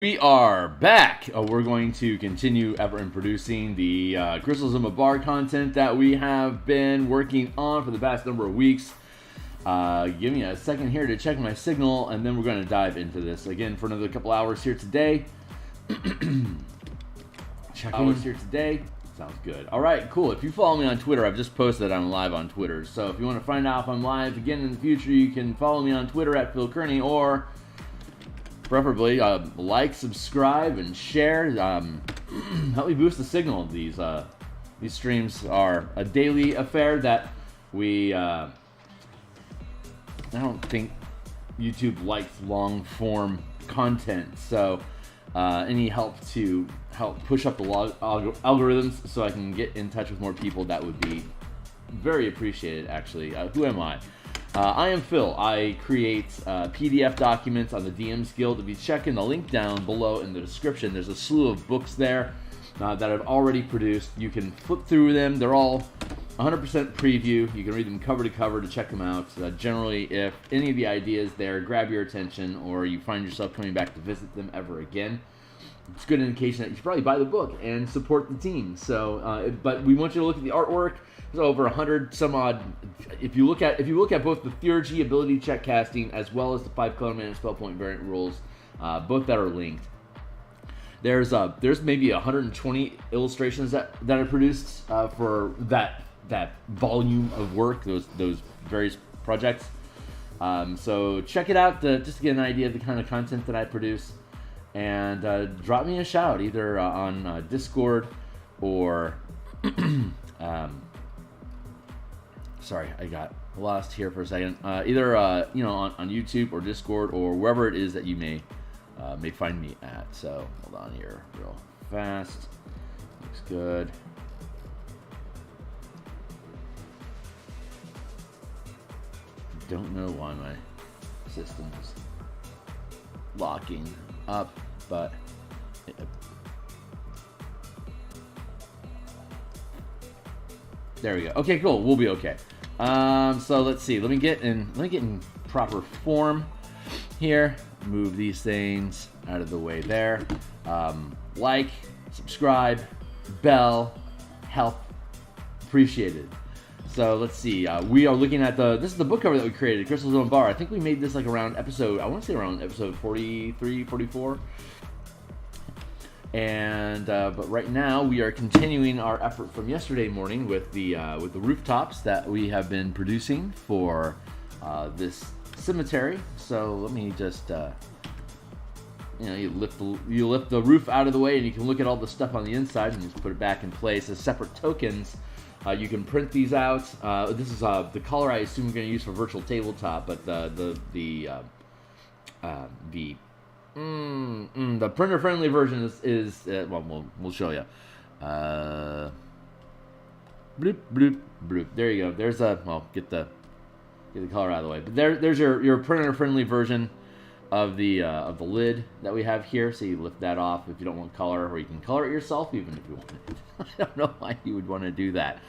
We are back. We're going to continue Eberron producing the Crystals of Mabar content that we have been working on for the past number of weeks. Give me a second here to check my signal, and then we're going to dive into this again for another couple hours here today. Hours here today. Sounds good. All right, cool. If you follow me on Twitter, I've just posted that I'm live on Twitter. So if you want to find out if I'm live again in the future, you can follow me on Twitter at Phil Kearney, or preferably like, subscribe, and share. Help me boost the signal. These streams are a daily affair that we. I don't think YouTube likes long form content, so any help to help push up the algorithms so I can get in touch with more people, that would be very appreciated. Actually, who am I? I am Phil. I create PDF documents on the DMsGuild. If you check in the link down below in the description, there's a slew of books there that I've already produced. You can flip through them. They're all 100% preview. You can read them cover to cover to check them out. Generally, if any of the ideas there grab your attention, or you find yourself coming back to visit them ever again, it's a good indication that you should probably buy the book and support the team. So, but we want you to look at the artwork. There's over 100 some odd. If you look at both the Theurgy ability check casting as well as the 5 color mana spell point variant rules, both that are linked. There's maybe 120 illustrations that are produced for that volume of work, those various projects. So check it out just to get an idea of the kind of content that I produce, and drop me a shout either on Discord or sorry, I got lost here for a second. Either on YouTube or Discord or wherever it is that you may find me at. So hold on here, real fast. Looks good. Don't know why my system's locking up, but there we go. Okay, cool. We'll be okay. So let's see. Let me get in proper form here. Move these things out of the way there. Like, subscribe, bell, help, appreciated. So let's see. We are looking at this is the book cover that we created, Crystals of Mabar. I think we made this like around episode 43, 44. And but right now we are continuing our effort from yesterday morning with the rooftops that we have been producing for this cemetery. So let me just you lift the roof out of the way, and you can look at all the stuff on the inside and just put it back in place as separate tokens. You can print these out. This is the color I assume we're going to use for virtual tabletop, but the printer-friendly version is well, we'll show you. Bloop, bloop, bloop. There you go. There's get the color out of the way. But there's your printer-friendly version of the lid that we have here. So you lift that off if you don't want color, or you can color it yourself even if you want it. I don't know why you would want to do that.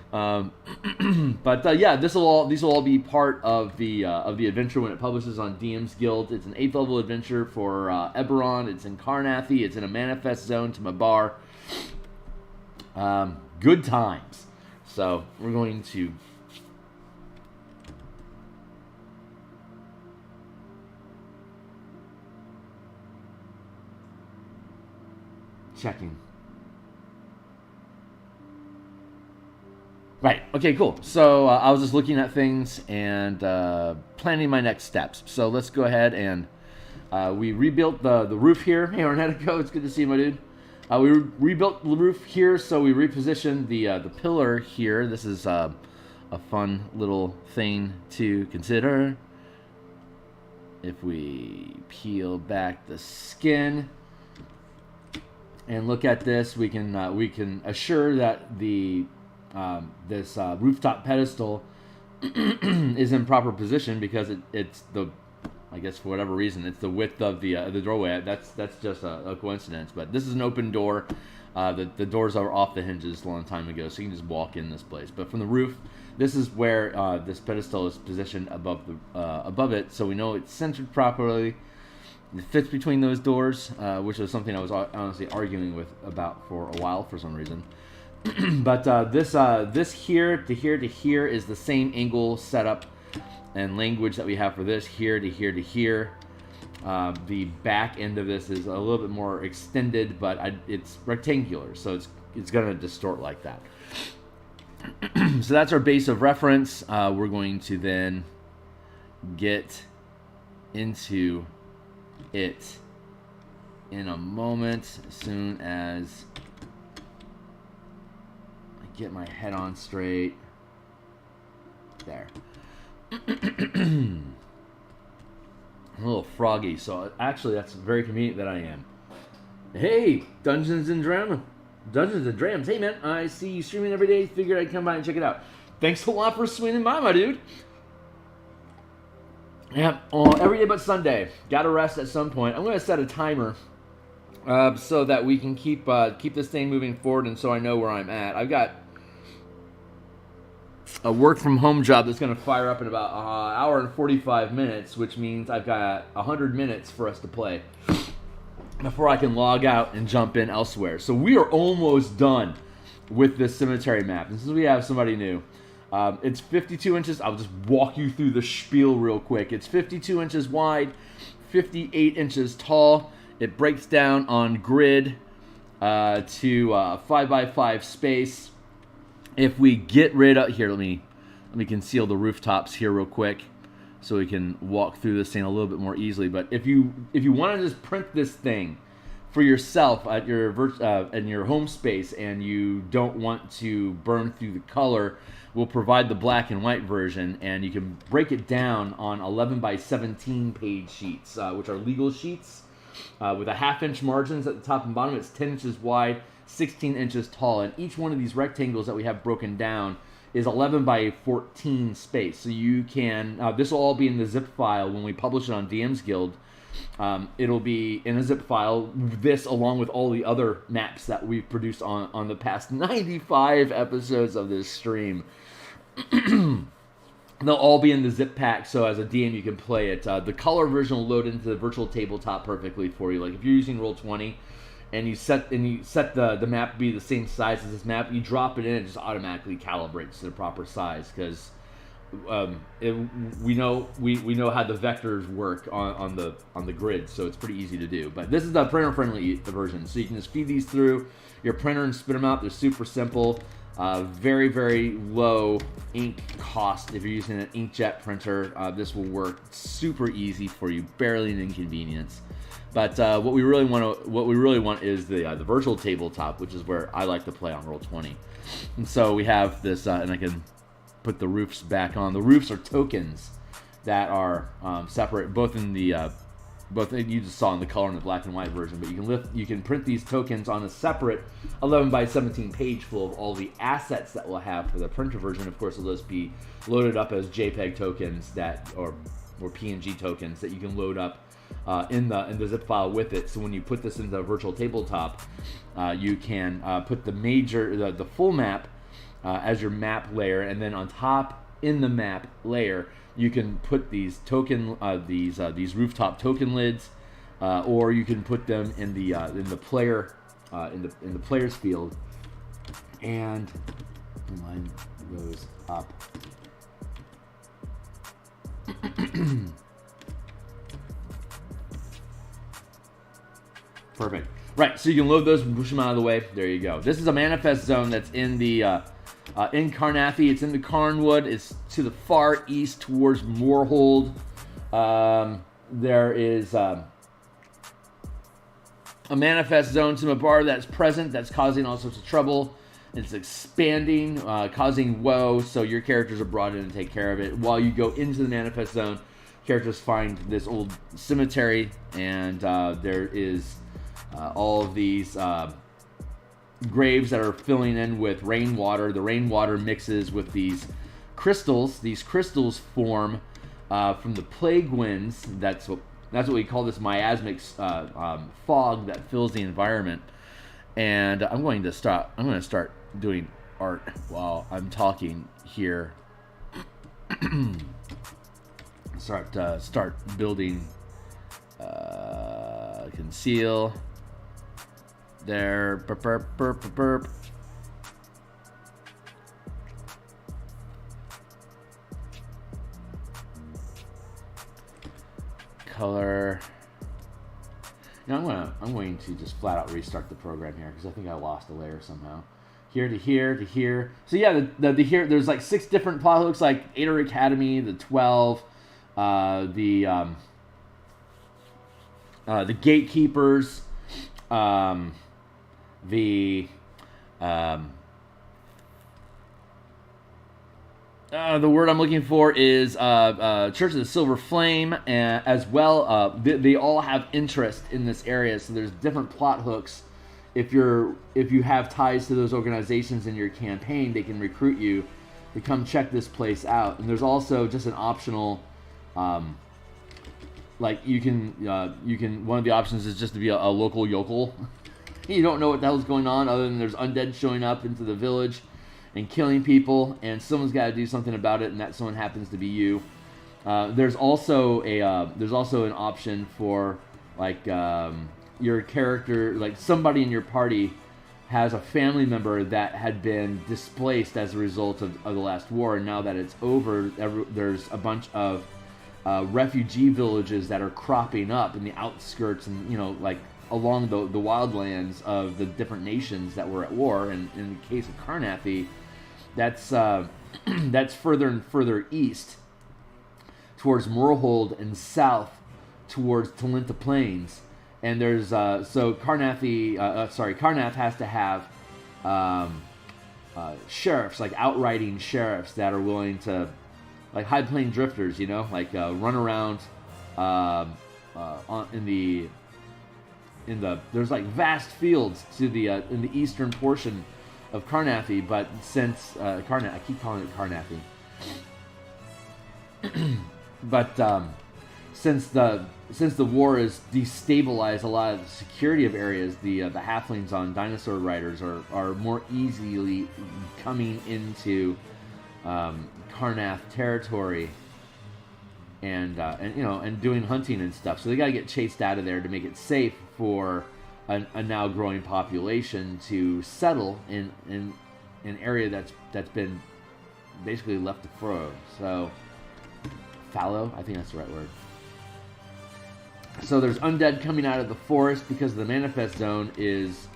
But yeah, these will all be part of the adventure when it publishes on DMsGuild. It's an 8th level adventure for Eberron. It's in Karnathi. It's in a manifest zone to Mabar. Good times. So we're going to checking. Right, okay, cool. So I was just looking at things and planning my next steps. So let's go ahead and we rebuilt the roof here. Hey, Ornetico, it's good to see you, my dude. We rebuilt the roof here, so we repositioned the pillar here. This is a fun little thing to consider. If we peel back the skin and look at this, we can assure that this rooftop pedestal is in proper position because it's I guess for whatever reason it's the width of the doorway. That's just a coincidence, but this is an open door. The doors are off the hinges a long time ago, so you can just walk in this place. But from the roof, this is where this pedestal is positioned above it, so we know it's centered properly. It fits between those doors, which was something I was honestly arguing about for a while for some reason. But this here to here to here is the same angle setup and language that we have for this here to here to here. The back end of this is a little bit more extended, but it's rectangular, so it's going to distort like that. So that's our base of reference. We're going to then get into it in a moment, as soon as I get my head on straight. There. I'm a little froggy, so actually that's very convenient that I am. Hey, Dungeons and Drams. Hey man, I see you streaming every day. Figured I'd come by and check it out. Thanks a lot for swinging by, my dude. Yeah, every day but Sunday. Gotta rest at some point. I'm gonna set a timer so that we can keep this thing moving forward, and so I know where I'm at. I've got a work from home job that's gonna fire up in about an hour and 45 minutes, which means I've got 100 minutes for us to play before I can log out and jump in elsewhere. So we are almost done with this cemetery map. And since we have somebody new, it's 52 inches. I'll just walk you through the spiel real quick. It's 52 inches wide, 58 inches tall. It breaks down on grid to 5x5 space. If we get rid of here, let me conceal the rooftops here real quick, so we can walk through this thing a little bit more easily. But if you want to just print this thing for yourself at your in your home space, and you don't want to burn through the color, we'll provide the black and white version, and you can break it down on 11 by 17 page sheets, which are legal sheets with a 1/2 inch margins at the top and bottom. It's 10 inches wide, 16 inches tall, and each one of these rectangles that we have broken down is 11 by 14 space. So you can, this will all be in the zip file when we publish it on DMsGuild. It'll be in a zip file, this along with all the other maps that we've produced on the past 95 episodes of this stream. They'll all be in the zip pack, so as a DM you can play it. The color version will load into the virtual tabletop perfectly for you. Like if you're using Roll20, and you set the map to be the same size as this map, you drop it in, it just automatically calibrates to the proper size, because we know how the vectors work on the grid, so it's pretty easy to do. But this is the printer friendly version, so you can just feed these through your printer and spit them out. They're super simple, very, very low ink cost. If you're using an inkjet printer, this will work super easy for you, barely an inconvenience. But what we really want is the virtual tabletop, which is where I like to play on Roll20. And so we have this, and I can put the roofs back on. The roofs are tokens that are separate, both in the you just saw in the color and the black and white version. But you can print these tokens on a separate 11 by 17 page full of all the assets that we'll have for the printer version. Of course, it'll just be loaded up as JPEG tokens or PNG tokens that you can load up in the zip file with it. So when you put this into a virtual tabletop, you can put the full map as your map layer, and then on top in the map layer you can put these these rooftop token lids, or you can put them in the player's field, and line goes up. Perfect. Right, so you can load those and push them out of the way. There you go. This is a manifest zone that's in the in Carnathy. It's in the Carnwood. It's to the far east towards Moorhold. There is a manifest zone to Mabar that's present, that's causing all sorts of trouble. It's expanding, causing woe, so your characters are brought in to take care of it. While you go into the manifest zone, characters find this old cemetery, and there is all of these graves that are filling in with rainwater. The rainwater mixes with these crystals. These crystals form from the plague winds. That's what we call this miasmic fog that fills the environment. And I'm going to start doing art while I'm talking here. Start building Conceal. There. Burp, burp, burp, burp, burp. Color. Now I'm going to just flat out restart the program here because I think I lost a layer somehow. Here to here to here. So yeah, the here there's like 6 different plot hooks, like Ader Academy, the 12, the gatekeepers, the word I'm looking for is Church of the Silver Flame, as well. They all have interest in this area, so there's different plot hooks. If you have ties to those organizations in your campaign, they can recruit you to come check this place out. And there's also just an optional, like you can one of the options is just to be a local yokel. You don't know what the hell's going on other than there's undead showing up into the village and killing people, and someone's got to do something about it, and that someone happens to be you. There's also an option for like your character, like somebody in your party has a family member that had been displaced as a result of the last war, and now that it's over, there's a bunch of refugee villages that are cropping up in the outskirts and like along the wildlands of the different nations that were at war. And in the case of Carnathy, that's further and further east towards Morhold and south towards Talinta Plains. And there's Carnath has to have sheriffs, like outriding sheriffs that are willing to, like High Plain drifters, like run around in the there's like vast fields to the in the eastern portion of Carnathy, but since I keep calling it Carnathy, but since the war has destabilized a lot of the security of areas, the halflings on dinosaur riders are more easily coming into Carnath territory and doing hunting and stuff. So they got to get chased out of there to make it safe for a now growing population to settle in an area that's been basically left to furrow. So fallow, I think that's the right word. So there's undead coming out of the forest because the manifest zone is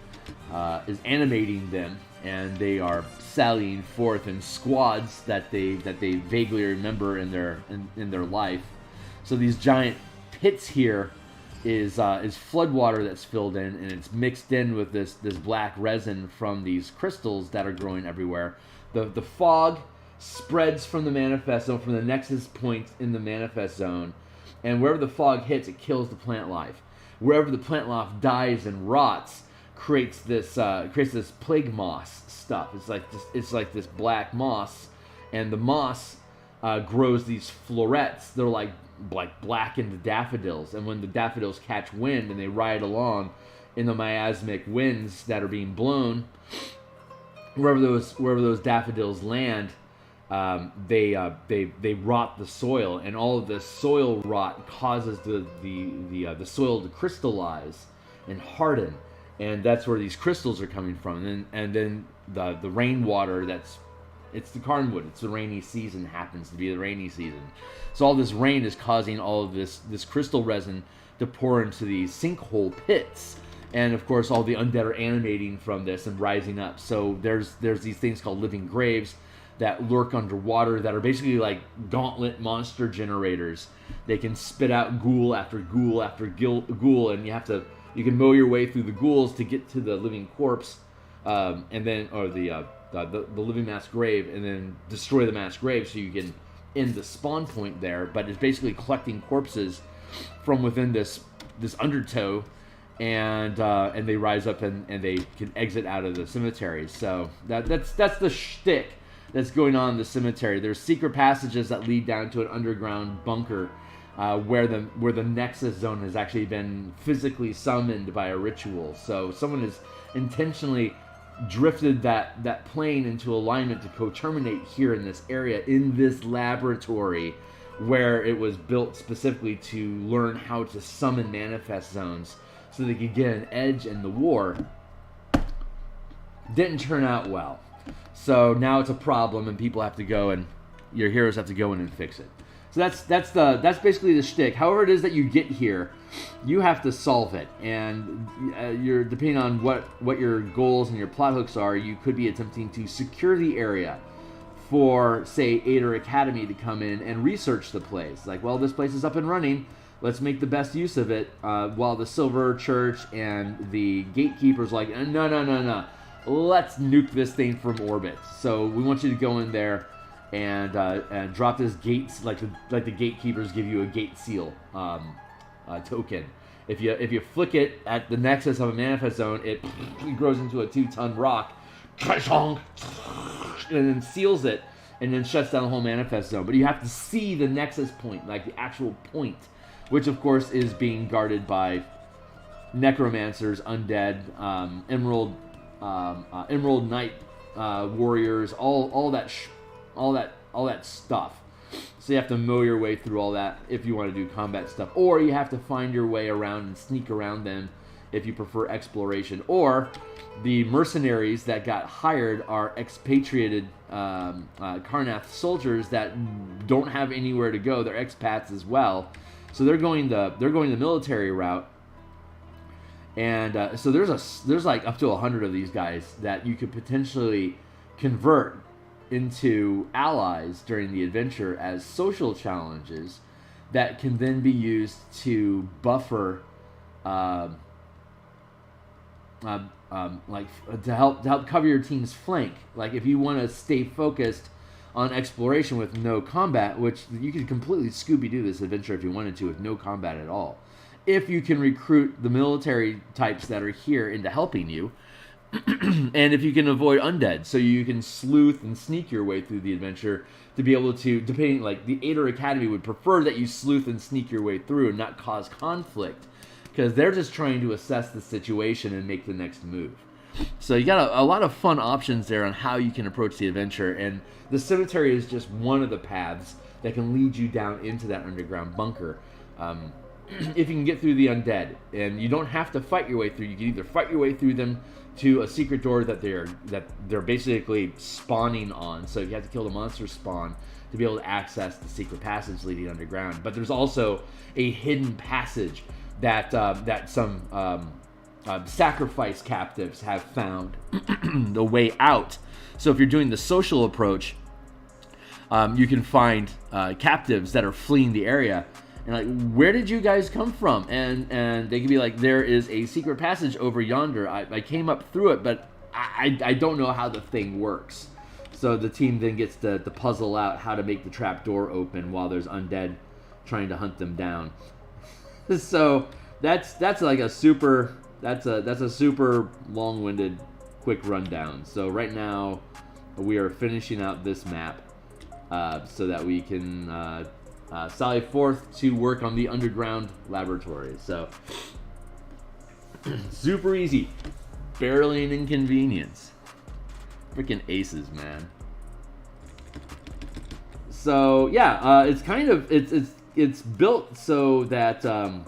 animating them, and they are sallying forth in squads that they vaguely remember in their life. So these giant pits here is floodwater that's filled in, and it's mixed in with this black resin from these crystals that are growing everywhere. The fog spreads from the manifest zone, from the nexus point in the manifest zone, and wherever the fog hits, it kills the plant life. Wherever the plant life dies and rots, creates this plague moss stuff. It's like this black moss, and the moss grows these florets. They're like blackened daffodils, and when the daffodils catch wind and they ride along in the miasmic winds that are being blown, wherever those daffodils land, they rot the soil, and all of this soil rot causes the soil to crystallize and harden, and that's where these crystals are coming from. And then the rainwater, it's the Carnwood. It's the rainy season, happens to be the rainy season. So all this rain is causing all of this crystal resin to pour into these sinkhole pits. And of course, all the undead are animating from this and rising up. So there's these things called living graves that lurk underwater that are basically like gauntlet monster generators. They can spit out ghoul after ghoul after ghoul, and you can mow your way through the ghouls to get to the living corpse, and then the living mass grave, and then destroy the mass grave so you can end the spawn point there. But it's basically collecting corpses from within this undertow, and they rise up and they can exit out of the cemetery. So that's the shtick that's going on in the cemetery. There's secret passages that lead down to an underground bunker where the Nexus Zone has actually been physically summoned by a ritual. So someone has intentionally drifted that plane into alignment to co-terminate here in this area, in this laboratory where it was built specifically to learn how to summon manifest zones so they could get an edge in the war, didn't turn out well. So now it's a problem, and people have to go, and your heroes have to go in and fix it. So that's basically the shtick. However it is that you get here, you have to solve it, and you're depending on what your goals and your plot hooks are. You could be attempting to secure the area for, say, Ader Academy to come in and research the place. Like, well, this place is up and running. Let's make the best use of it. While the Silver Church and the Gatekeeper's like, no. Let's nuke this thing from orbit. So we want you to go in there and drop this gates, like the Gatekeepers give you a gate seal token. If you flick it at the nexus of a manifest zone, it grows into a 2-ton rock, and then seals it, and then shuts down the whole manifest zone. But you have to see the nexus point, like the actual point, which of course is being guarded by necromancers, undead, Emerald Knight warriors, all that stuff. So you have to mow your way through all that if you want to do combat stuff, or you have to find your way around and sneak around them if you prefer exploration. Or the mercenaries that got hired are expatriated Karnath soldiers that don't have anywhere to go. They're expats as well, so they're going the military route. And so there's like up to 100 of these guys that you could potentially convert into allies during the adventure as social challenges that can then be used to buffer, like to help cover your team's flank. Like if you want to stay focused on exploration with no combat, which you could completely Scooby-Doo this adventure if you wanted to with no combat at all. If you can recruit the military types that are here into helping you, and if you can avoid undead, so you can sleuth and sneak your way through the adventure to be able to, depending, like the Ader Academy would prefer that you sleuth and sneak your way through and not cause conflict, because they're just trying to assess the situation and make the next move. So you got a lot of fun options there on how you can approach the adventure, and the cemetery is just one of the paths that can lead you down into that underground bunker. If you can get through the undead, and you don't have to fight your way through, you can either fight your way through them to a secret door that they're basically spawning on. So you have to kill the monster spawn to be able to access the secret passage leading underground. But there's also a hidden passage that some sacrifice captives have found the way out. So if you're doing the social approach, you can find captives that are fleeing the area. And like, where did you guys come from? And they can be like, there is a secret passage over yonder. I came up through it, but I don't know how the thing works. So the team then gets to puzzle out how to make the trap door open while there's undead trying to hunt them down. So that's like a super long-winded quick rundown. So right now we are finishing out this map so that we can sally forth to work on the underground laboratory. So, super easy. Barely an inconvenience. Freaking aces, man. So, yeah, it's kind of, it's built so that, I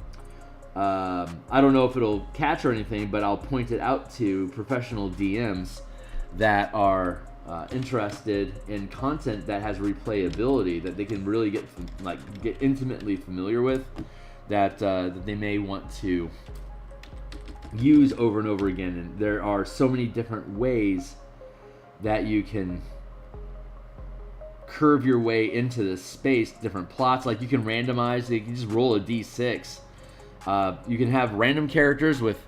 don't know if it'll catch or anything, but I'll point it out to professional DMs that are interested in content that has replayability, that they can really get intimately familiar with, that they may want to use over and over again. And there are so many different ways that you can curve your way into this space, different plots. Like you can randomize, you can just roll a d6. You can have random characters with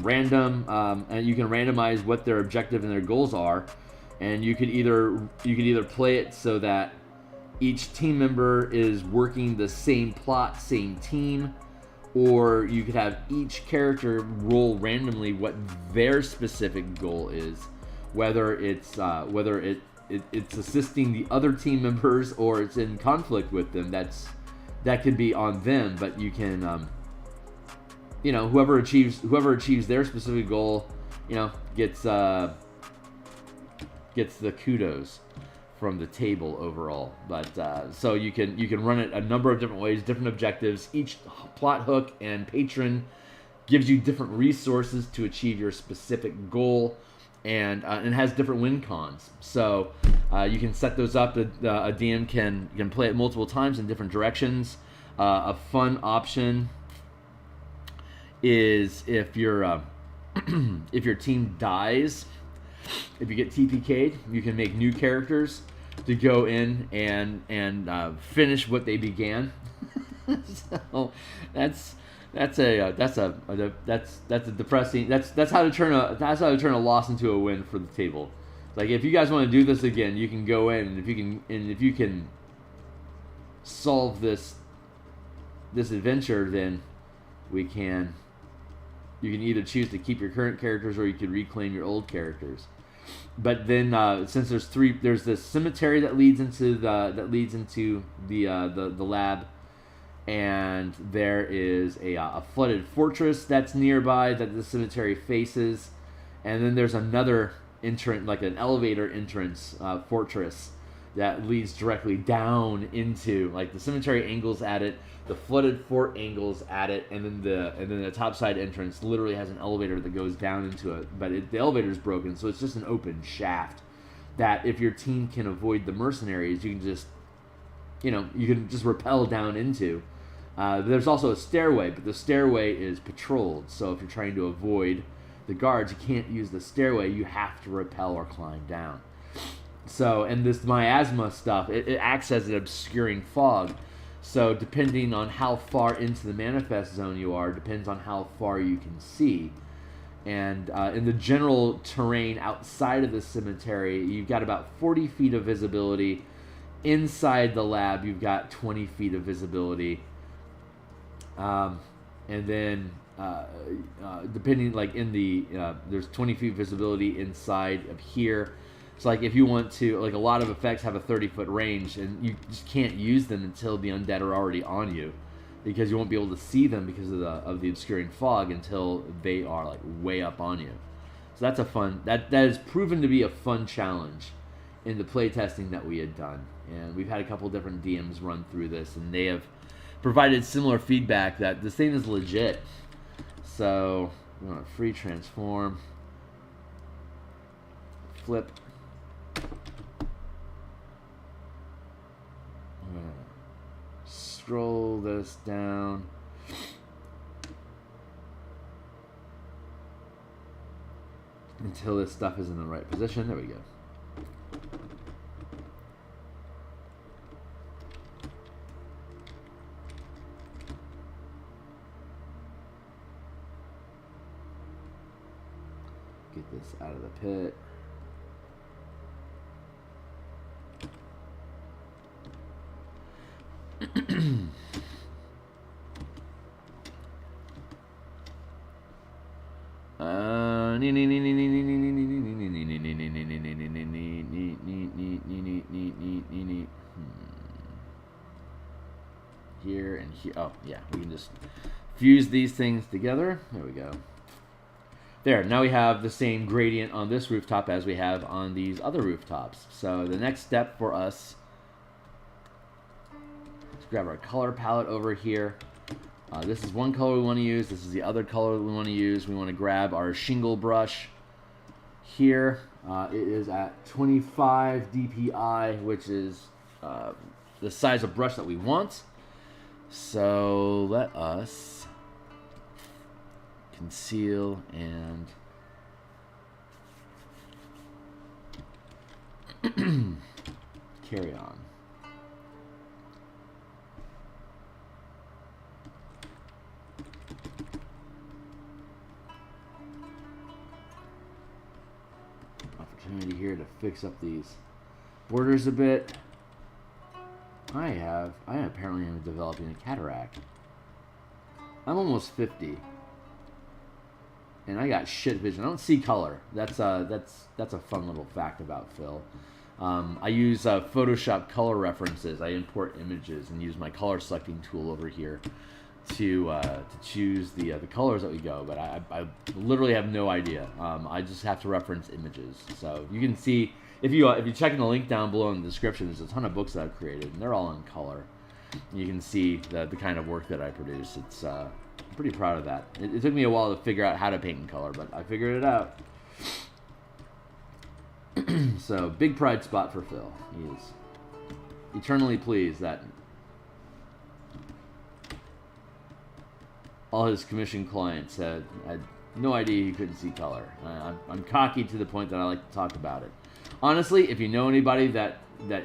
random, and you can randomize what their objective and their goals are, and you could either play it so that each team member is working the same plot, same team, or you could have each character roll randomly what their specific goal is, whether it's assisting the other team members or it's in conflict with them. That could be on them, but you can whoever achieves their specific goal, gets the kudos from the table overall. But so you can run it a number of different ways, different objectives. Each plot hook and patron gives you different resources to achieve your specific goal, and has different win cons. So you can set those up. A DM can play it multiple times in different directions. A fun option is if your if your team dies, if you get TPK'd, you can make new characters to go in and finish what they began. So that's a depressing. That's how to turn a loss into a win for the table. Like, if you guys want to do this again, you can go in, and if you can solve this adventure, then you can either choose to keep your current characters, or you can reclaim your old characters. But then since there's this cemetery that leads into the lab. And there is a flooded fortress that's nearby that the cemetery faces, and then there's another entrance, like an elevator entrance fortress that leads directly down into, like, the cemetery angles at it, the flooded fort angles at it, and then the topside entrance literally has an elevator that goes down into it, but the elevator's broken, so it's just an open shaft that, if your team can avoid the mercenaries, you can just rappel down into. There's also a stairway, but the stairway is patrolled. So if you're trying to avoid the guards, you can't use the stairway. You have to rappel or climb down. So, and this miasma stuff, it acts as an obscuring fog. So depending on how far into the manifest zone you are, depends on how far you can see. And in the general terrain outside of the cemetery, you've got about 40 feet of visibility. Inside the lab, you've got 20 feet of visibility. And then depending, like, there's 20 feet visibility inside of here. So, like, if you want to, like, a lot of effects have a 30-foot range, and you just can't use them until the undead are already on you, because you won't be able to see them because of the obscuring fog until they are, like, way up on you. So that's a fun, that has proven to be a fun challenge in the playtesting that we had done. And we've had a couple different DMs run through this, and they have provided similar feedback that this thing is legit. So we want to free transform, flip. I'm gonna scroll this down. Until this stuff is in the right position. There we go. Get this out of the pit. Here and here. Oh, yeah. We can just fuse these things together. There we go. There, now we have the same gradient on this rooftop as we have on these other rooftops. So the next step for us, let's grab our color palette over here. This is one color we want to use. This is the other color that we want to use. We want to grab our shingle brush here. It is at 25 DPI, which is the size of brush that we want. So let us conceal and carry on. Opportunity here to fix up these borders a bit. I apparently am developing a cataract. I'm almost 50. And I got shit vision. I don't see color. That's a fun little fact about Phil. I use Photoshop color references. I import images and use my color selecting tool over here to choose the colors that we go. But I literally have no idea. I just have to reference images. So you can see if you check in the link down below in the description, there's a ton of books that I've created, and they're all in color. You can see the kind of work that I produce. It's I'm pretty proud of that. It took me a while to figure out how to paint in color, but I figured it out. So, big pride spot for Phil. He is eternally pleased that all his commissioned clients had no idea he couldn't see color. I'm cocky to the point that I like to talk about it. Honestly, if you know anybody that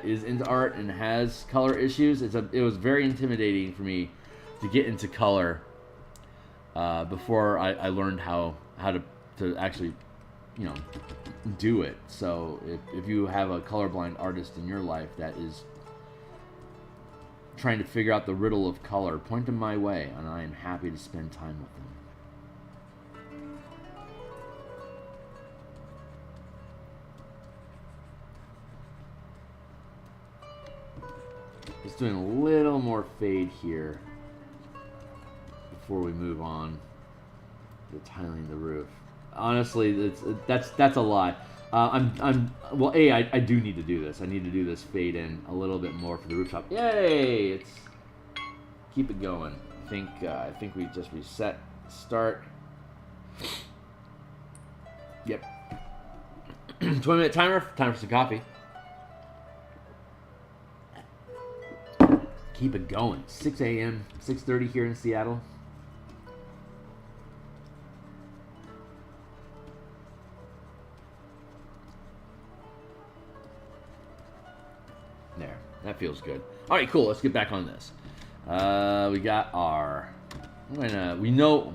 is into art and has color issues, it was very intimidating for me to get into color before I learned how to actually, do it. So if you have a colorblind artist in your life that is trying to figure out the riddle of color, point them my way, and I am happy to spend time with them. Just doing a little more fade here before we move on to tiling the roof. Honestly, that's a lie. Well, I do need to do this. I need to do this fade in a little bit more for the rooftop. Yay! Keep it going. I think we just reset start. Yep. 20-minute timer. Time for some coffee. Keep it going. 6 a.m. 6:30 here in Seattle. There. That feels good. All right, cool. Let's get back on this. We got our... we know...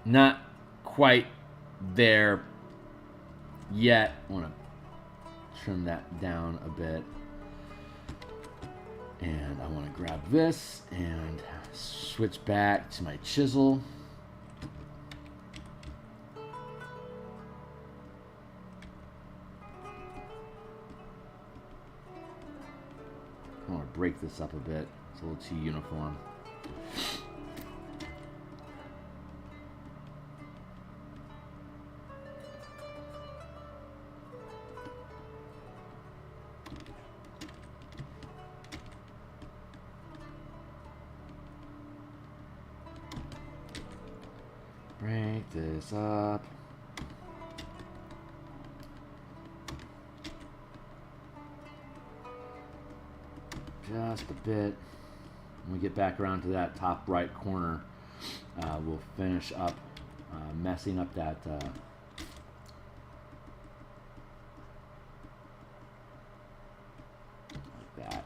Not quite there yet. I want to trim that down a bit. And I want to grab this and switch back to my chisel. I want to break this up a bit. It's a little too uniform. Break this up. Just a bit. When we get back around to that top right corner, we'll finish up messing up that like that.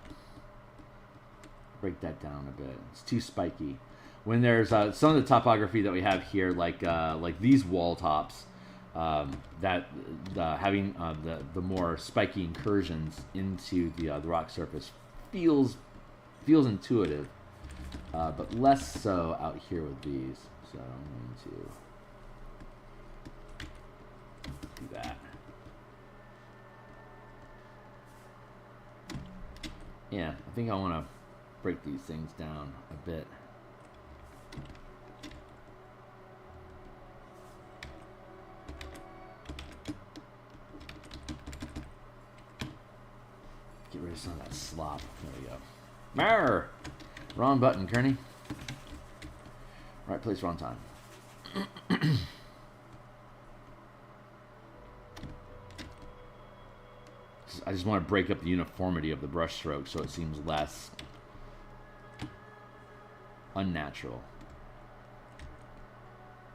Break that down a bit. It's too spiky. When there's some of the topography that we have here, like these wall tops, that having the more spiky incursions into the rock surface feels intuitive, but less so out here with these. So I'm going to do that. Yeah, I think I want to break these things down a bit. Get rid of some of that slop. There we go. Mabar! Wrong button, Kearney. Right place, wrong time. I just want to break up the uniformity of the brush stroke so it seems less unnatural.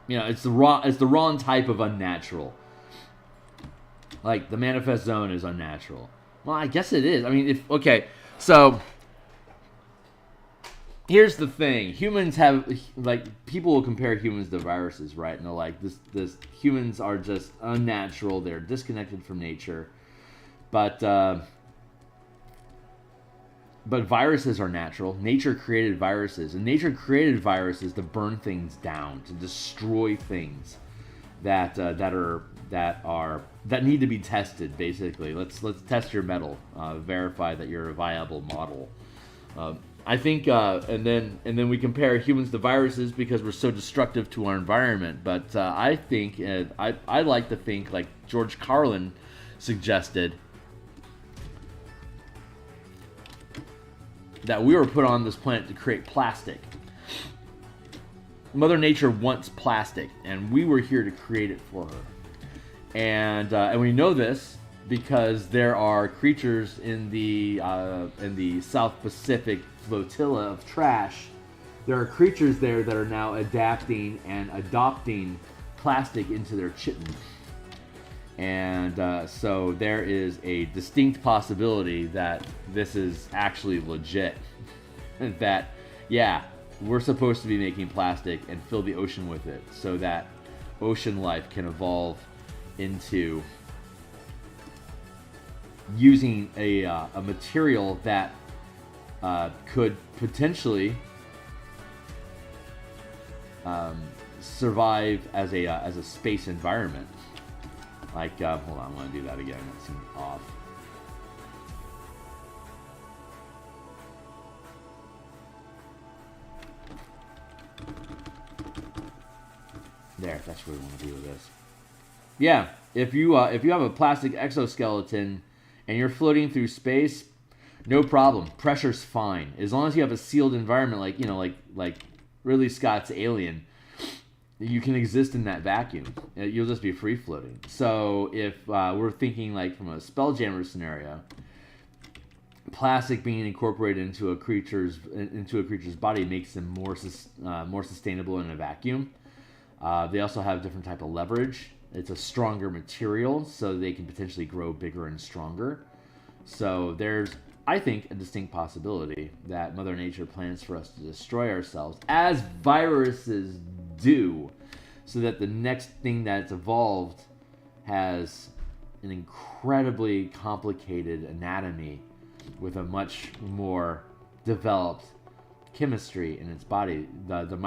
It's the wrong type of unnatural. Like the manifest zone is unnatural. Well, I guess it is. I mean, so here's the thing. Humans have, people will compare humans to viruses, right? And they're like, this humans are just unnatural. They're disconnected from nature. But viruses are natural. Nature created viruses. And nature created viruses to burn things down, to destroy things that need to be tested. Basically, let's test your metal, verify that you're a viable model. I think, and then we compare humans to viruses because we're so destructive to our environment. But I think, I like to think, like George Carlin suggested, that we were put on this planet to create plastic. Mother Nature wants plastic, and we were here to create it for her. And we know this because there are creatures in the South Pacific flotilla of trash. There are creatures there that are now adapting and adopting plastic into their chitin. And so there is a distinct possibility that this is actually legit. That, yeah, we're supposed to be making plastic and fill the ocean with it so that ocean life can evolve into using a material that could potentially survive as a space environment. Like, hold on, I want to do that again. That seemed off. There, that's what we want to do with this. Yeah, if you have a plastic exoskeleton and you're floating through space, no problem. Pressure's fine as long as you have a sealed environment, like Ridley Scott's Alien. You can exist in that vacuum. You'll just be free floating. So if we're thinking like from a Spelljammer scenario, plastic being incorporated into a creature's body makes them more sustainable in a vacuum. They also have different type of leverage. It's a stronger material, so they can potentially grow bigger and stronger. So there's, I think, a distinct possibility that Mother Nature plans for us to destroy ourselves, as viruses do, so that the next thing that's evolved has an incredibly complicated anatomy with a much more developed chemistry in its body. The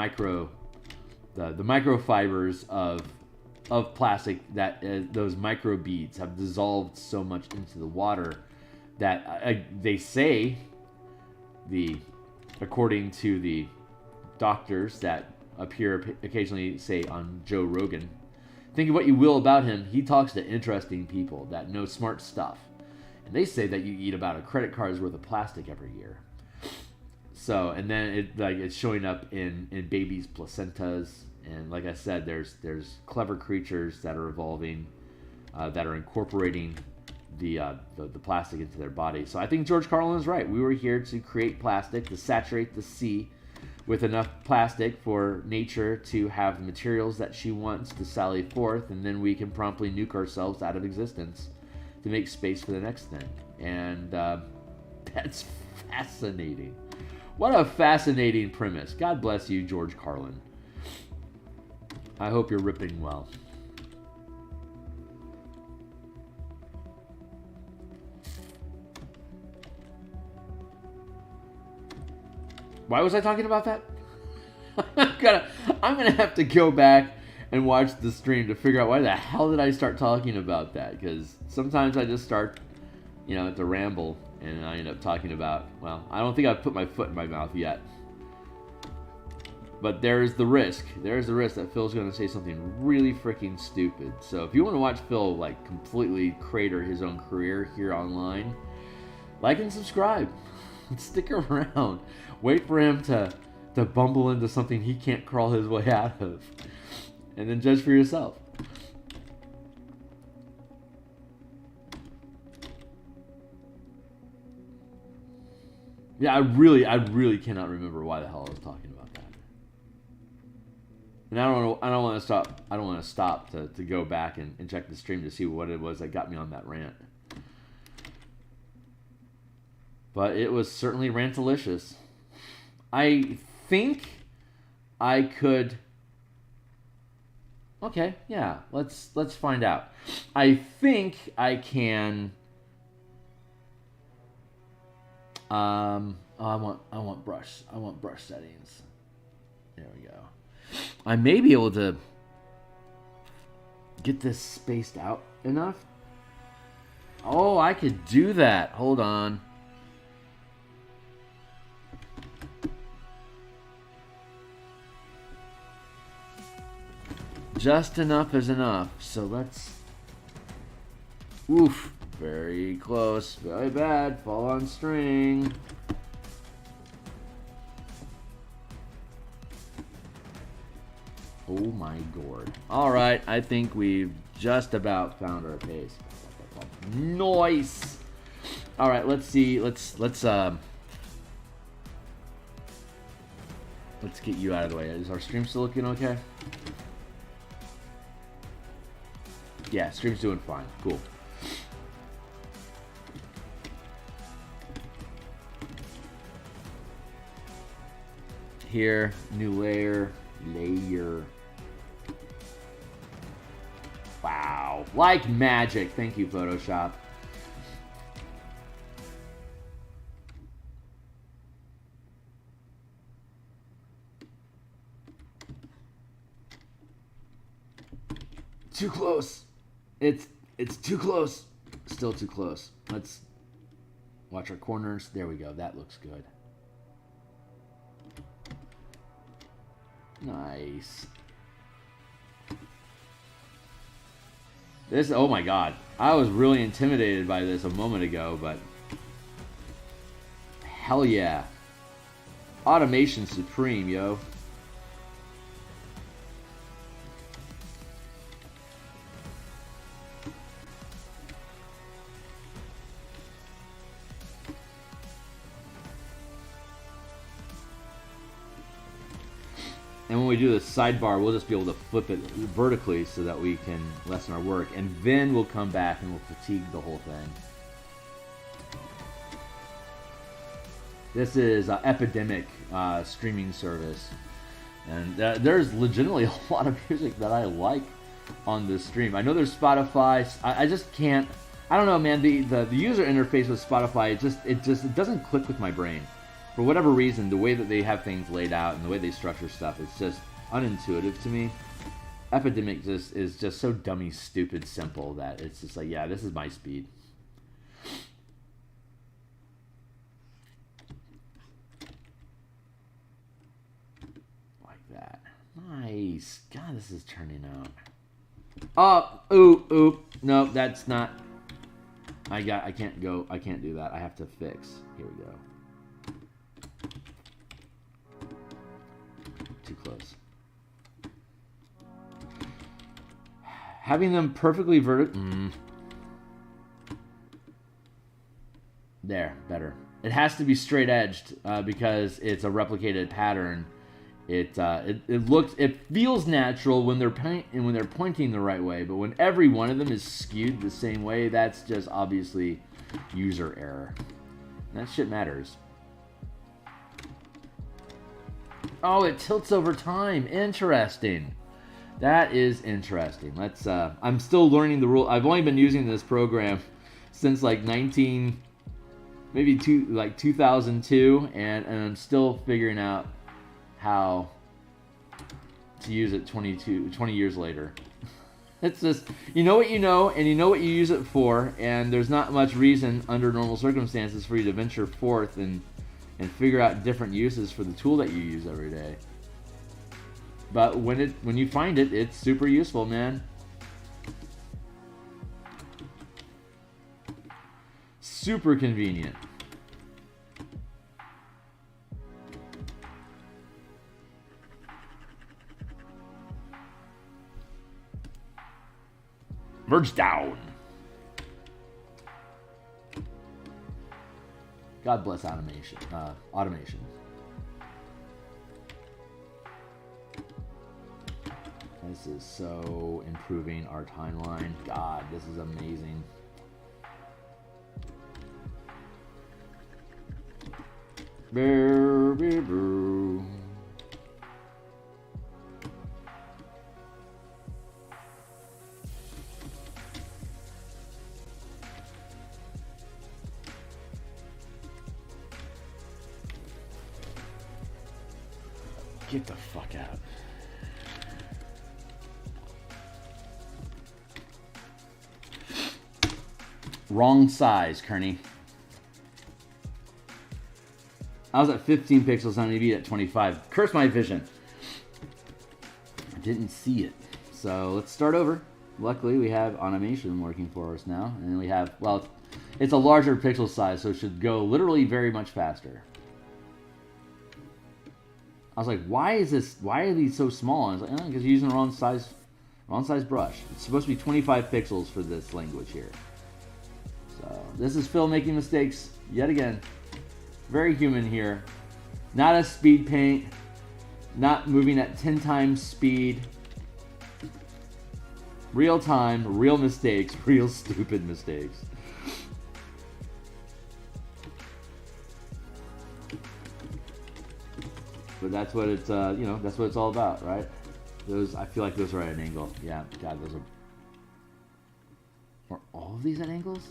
microfibers of plastic, that those microbeads have dissolved so much into the water that they say, according to the doctors that appear occasionally, say, on Joe Rogan, think of what you will about him, he talks to interesting people that know smart stuff, and they say that you eat about a credit card's worth of plastic every year. So, and then it's showing up in babies' placentas, and like I said, there's clever creatures that are evolving, that are incorporating the plastic into their body. So I think George Carlin is right. We were here to create plastic, to saturate the sea with enough plastic for nature to have the materials that she wants to sally forth, and then we can promptly nuke ourselves out of existence to make space for the next thing. And that's fascinating. What a fascinating premise. God bless you, George Carlin. I hope you're ripping well. Why was I talking about that? I'm gonna have to go back and watch the stream to figure out why the hell did I start talking about that. Because sometimes I just start, to ramble, and I end up talking about, well, I don't think I've put my foot in my mouth yet. But there's the risk. There's the risk that Phil's going to say something really freaking stupid. So if you want to watch Phil completely crater his own career here online, like and subscribe. Stick around. Wait for him to bumble into something he can't crawl his way out of. And then judge for yourself. Yeah, I really cannot remember why the hell I was talking about that. And I don't want to stop to go back and check the stream to see what it was that got me on that rant. But it was certainly rantalicious. I think I could. Okay, yeah, let's find out. I think I can. I want brush settings. There we go. I may be able to get this spaced out enough. Oh, I could do that. Hold on. Just enough is enough. So let's... Oof. Very close. Very bad. Fall on string. Oh my god. Alright, I think we've just about found our pace. Nice! Alright, let's see. Let's get you out of the way. Is our stream still looking okay? Yeah, stream's doing fine. Cool. Here, new layer. Wow. Like magic. Thank you, Photoshop. Too close. It's too close. Still too close. Let's watch our corners. There we go. That looks good. Nice. This, oh my god. I was really intimidated by this a moment ago, but hell yeah. Automation supreme, yo. And when we do the sidebar, we'll just be able to flip it vertically so that we can lessen our work. And then we'll come back and we'll fatigue the whole thing. This is Epidemic streaming service. And there's legitimately a lot of music that I like on this stream. I know there's Spotify. I just can't... I don't know, man. The user interface with Spotify, it doesn't click with my brain. For whatever reason, the way that they have things laid out and the way they structure stuff, it's just unintuitive to me. Epidemic is just so dummy, stupid, simple that it's just like, yeah, this is my speed. Like that. Nice. God, this is turning out. Oh, ooh. No, that's not. I can't do that. I have to fix. Here we go. Too close. Having them perfectly vertical. There, better. It has to be straight edged because it's a replicated pattern. It feels natural when they're pointing the right way, but when every one of them is skewed the same way, that's just obviously user error. And that shit matters. Oh, it tilts over time. Interesting. That is interesting. Let's. I'm still learning the rule. I've only been using this program since like 2002, and I'm still figuring out how to use it 20 years later. It's just, you know what you know, and you know what you use it for, and there's not much reason under normal circumstances for you to venture forth and figure out different uses for the tool that you use every day. But when you find it, it's super useful, man. Super convenient. Merge down. God bless automation. This is so improving our timeline. God, this is amazing. Brr, brr, brr. Get the fuck out. Wrong size, Kearney. I was at 15 pixels, I'm going to be at 25. Curse my vision. I didn't see it. So let's start over. Luckily, we have animation working for us now. And we have, well, it's a larger pixel size, so it should go literally very much faster. I was like, why are these so small? And I was like, because you're using the wrong size brush. It's supposed to be 25 pixels for this language here. So this is Phil making mistakes yet again. Very human here. Not a speed paint. Not moving at 10 times speed. Real time, real mistakes, real stupid mistakes. But that's what it's, that's what it's all about, right? Those, I feel like those are at an angle. Yeah, God, those are all of these at angles?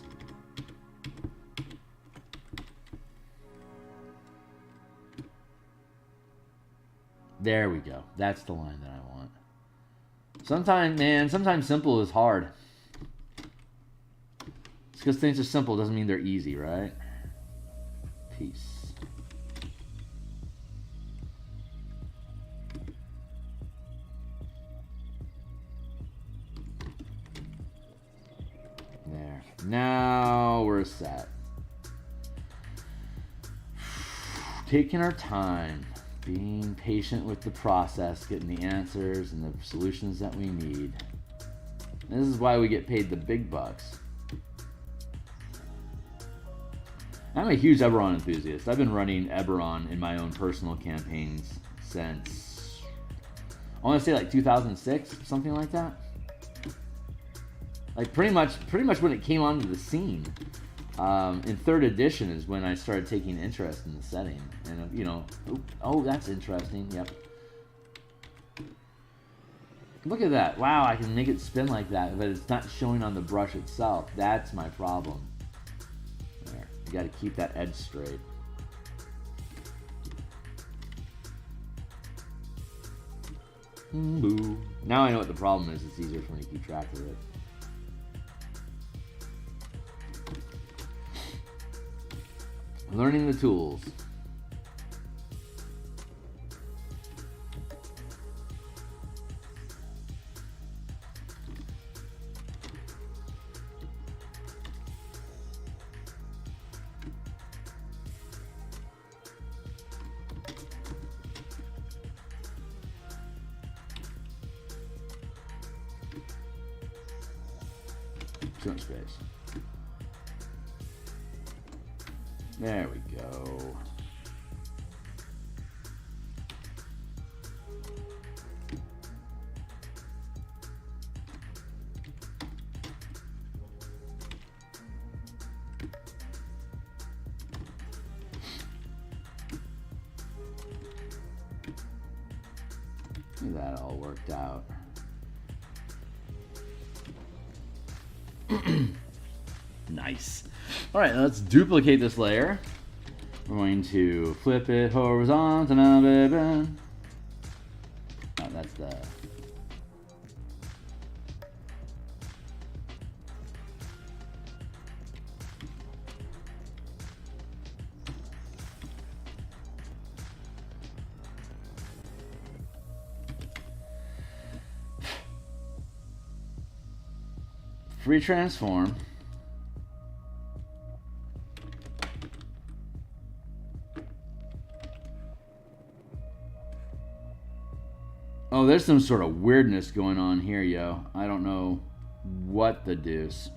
There we go. That's the line that I want. Sometimes simple is hard. It's because things are simple doesn't mean they're easy, right? Peace. There. Now we're set. Taking our time. Being patient with the process, getting the answers and the solutions that we need. And this is why we get paid the big bucks. I'm a huge Eberron enthusiast. I've been running Eberron in my own personal campaigns since, I want to say like 2006, something like that. Like pretty much when it came onto the scene. In 3rd edition is when I started taking interest in the setting, and oh, that's interesting. Yep. Look at that! Wow, I can make it spin like that, but it's not showing on the brush itself. That's my problem. There, you got to keep that edge straight. Boo. Now I know what the problem is. It's easier for me to keep track of it. Learning the tools. Too much space. There we go. That all worked out. Nice. All right, let's duplicate this layer. We're going to flip it horizontal. Oh, that's the... Free transform. Oh, there's some sort of weirdness going on here, yo. I don't know what the deuce.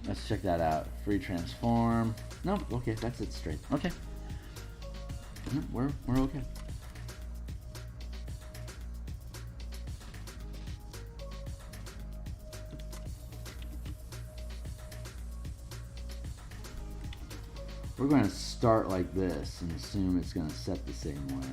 Let's check that out. Free transform. Nope, okay, that's it straight. Okay. We're okay. We're going to start like this and assume it's going to set the same way.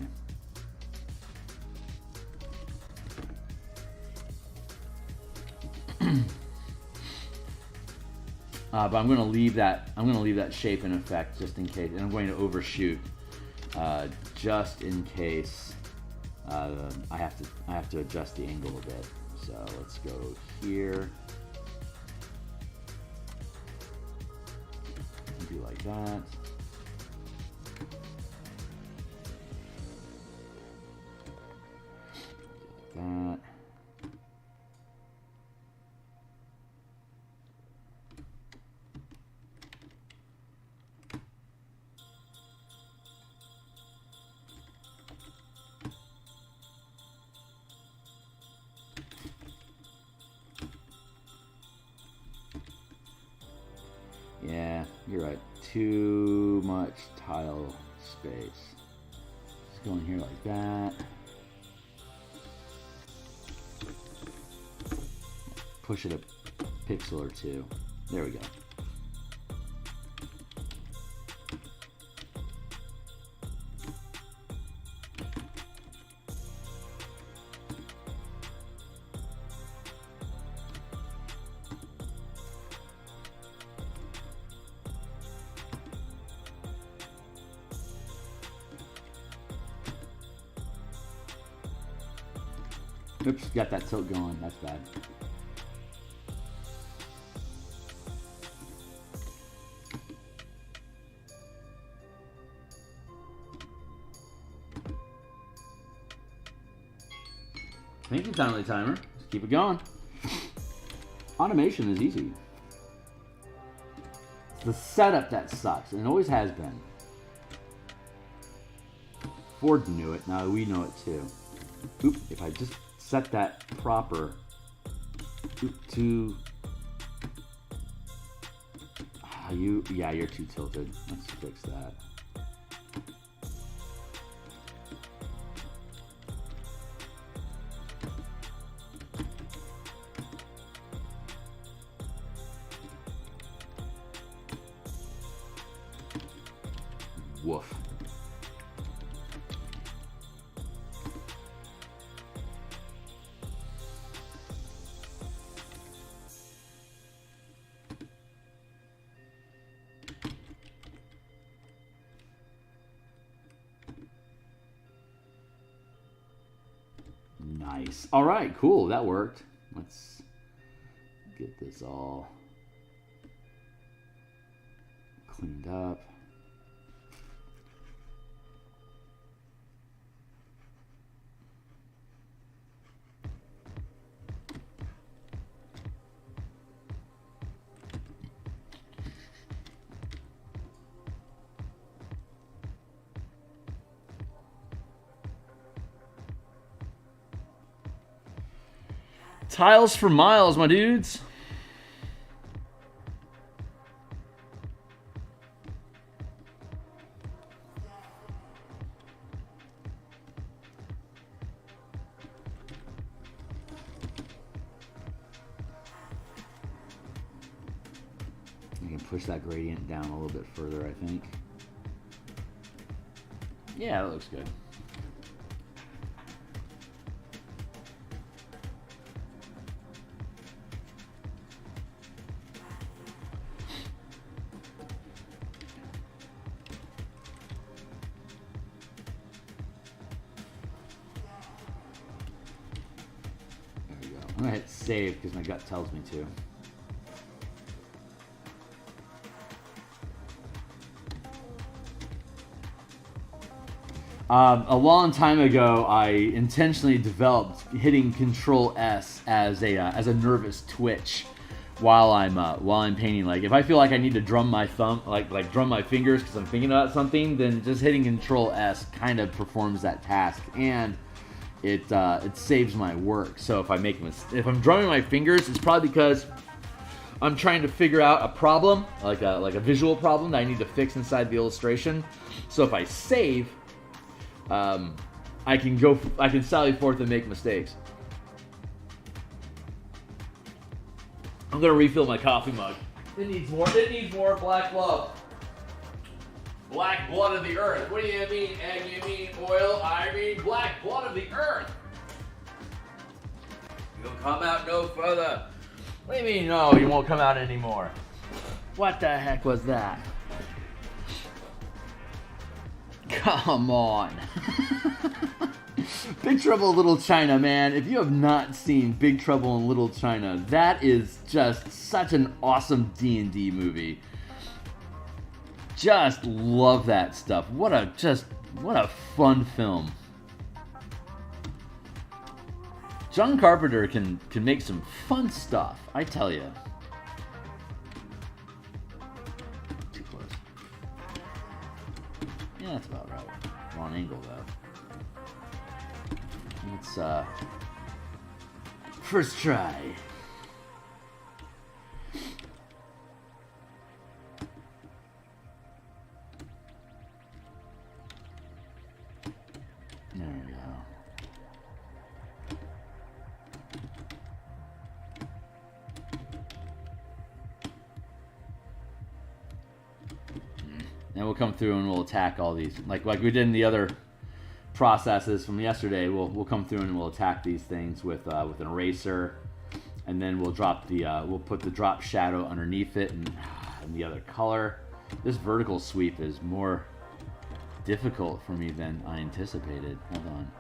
But I'm going to leave that. I'm going to leave that shape in effect just in case, and I'm going to overshoot just in case I have to adjust the angle a bit. So let's go here. that. That. Yeah, you're right. Too much tile space. Just go in here like that. Push it a pixel or two. There we go. Oops, got that tilt going. That's bad. Thank you, Timely Timer. Let's keep it going. Automation is easy. It's the setup that sucks, and it always has been. Ford knew it. Now we know it too. Oop, if I just set that proper to yeah, you're too tilted. Let's fix that. Woof. Nice. All right, cool. That worked. Let's get this all cleaned up. Tiles for miles, my dudes. You can push that gradient down a little bit further, I think. Yeah, that looks good. I'm gonna hit save because my gut tells me to. A long time ago, I intentionally developed hitting Control S as a nervous twitch while I'm painting. Like if I feel like I need to drum my thumb, like drum my fingers because I'm thinking about something, then just hitting Control S kind of performs that task, and it saves my work. So if I'm drumming my fingers, it's probably because I'm trying to figure out a problem, like a visual problem that I need to fix inside the illustration. So if I save, I can sally forth and make mistakes. I'm gonna refill my coffee mug. It needs more black blood. Black blood of the earth. What do you mean, egg? You mean oil? I mean black blood of the earth. You'll come out no further. What do you mean, no, you won't come out anymore? What the heck was that? Come on. Big Trouble in Little China, man. If you have not seen Big Trouble in Little China, that is just such an awesome D&D movie. Just love that stuff. What a fun film. John Carpenter can make some fun stuff, I tell you. Too close. Yeah, that's about right. Wrong angle though. Let's first try. There we go. And we'll come through and we'll attack all these, like we did in the other processes from yesterday. We'll come through and we'll attack these things with an eraser, and then we'll drop the we'll put the drop shadow underneath it and the other color. This vertical sweep is more difficult for me than I anticipated. Hold on.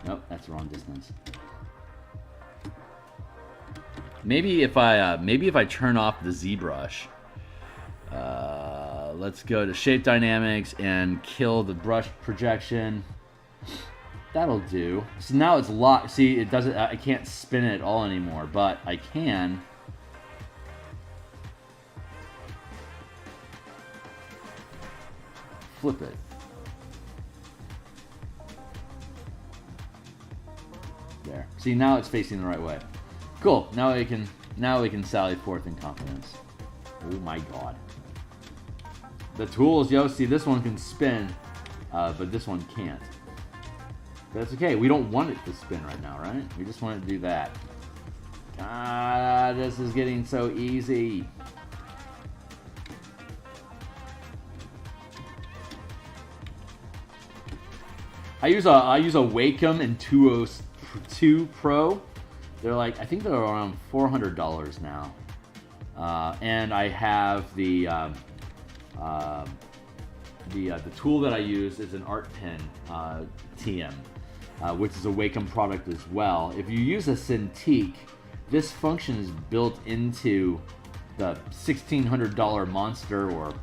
Nope, that's the wrong distance. Maybe if I turn off the ZBrush. Let's go to shape dynamics and kill the brush projection. That'll do. So now it's locked. See, it doesn't. I can't spin it at all anymore, but I can. Flip it. There. See, now it's facing the right way. Cool. Now we can sally forth in confidence. Oh my god. The tools, yo, see, this one can spin, but this one can't. But that's okay. We don't want it to spin right now, right? We just want it to do that. Ah, this is getting so easy. I use a Wacom and 202 Pro. They're like, I think they're around $400 now. And I have the tool that I use is an Art Pen TM, which is a Wacom product as well. If you use a Cintiq, this function is built into the $1,600 monster or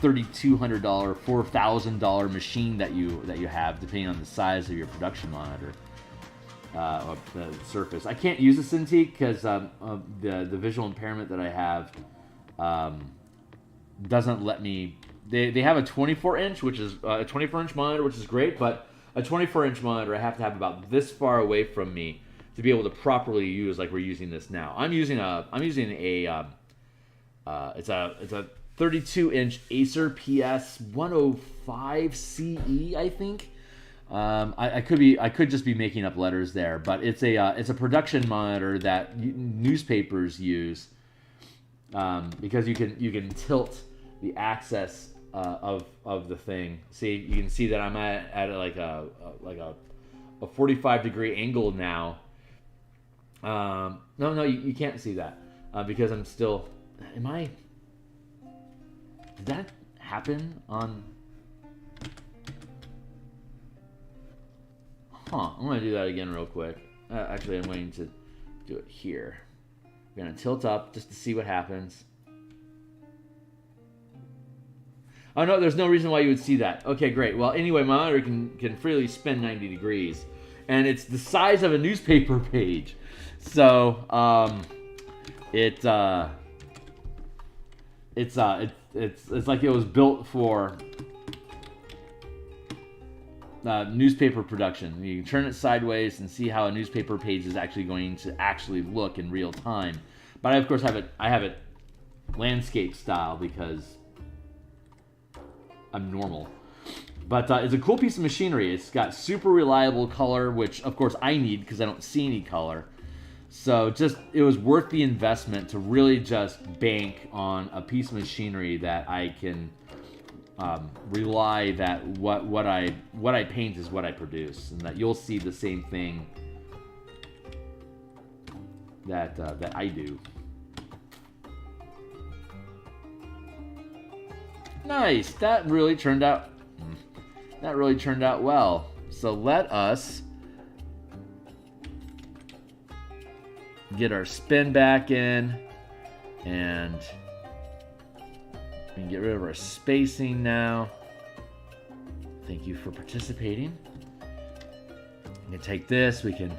$3,200, $4,000 machine that you have, depending on the size of your production monitor. Of the Surface. I can't use a Cintiq because the visual impairment that I have doesn't let me. They have a 24-inch, which is a 24-inch monitor, which is great, but a 24-inch monitor I have to have about this far away from me to be able to properly use, like we're using this now. I'm using a it's a 32-inch Acer PS 105 CE, I think. I could just be making up letters there, but it's a production monitor that newspapers use because you can tilt the axis of the thing. See, you can see that I'm at like a 45-degree angle now. No, you can't see that because I'm still. Did that happen on? I'm going to do that again real quick. Actually, I'm waiting to do it here. I'm going to tilt up just to see what happens. Oh, no, there's no reason why you would see that. Okay, great. Well, anyway, my monitor can freely spin 90 degrees. And it's the size of a newspaper page. So, it's like it was built for newspaper production. You can turn it sideways and see how a newspaper page is actually going to actually look in real time. But I, of course, I have it landscape style because I'm normal. But it's a cool piece of machinery. It's got super reliable color, which, of course, I need because I don't see any color. So it was worth the investment to really just bank on a piece of machinery that I can rely that what I paint is what I produce, and that you'll see the same thing that I do. Nice. That really turned out well. So let us get our spin back in and We can get rid of our spacing now. Thank you for participating. We can take this, we can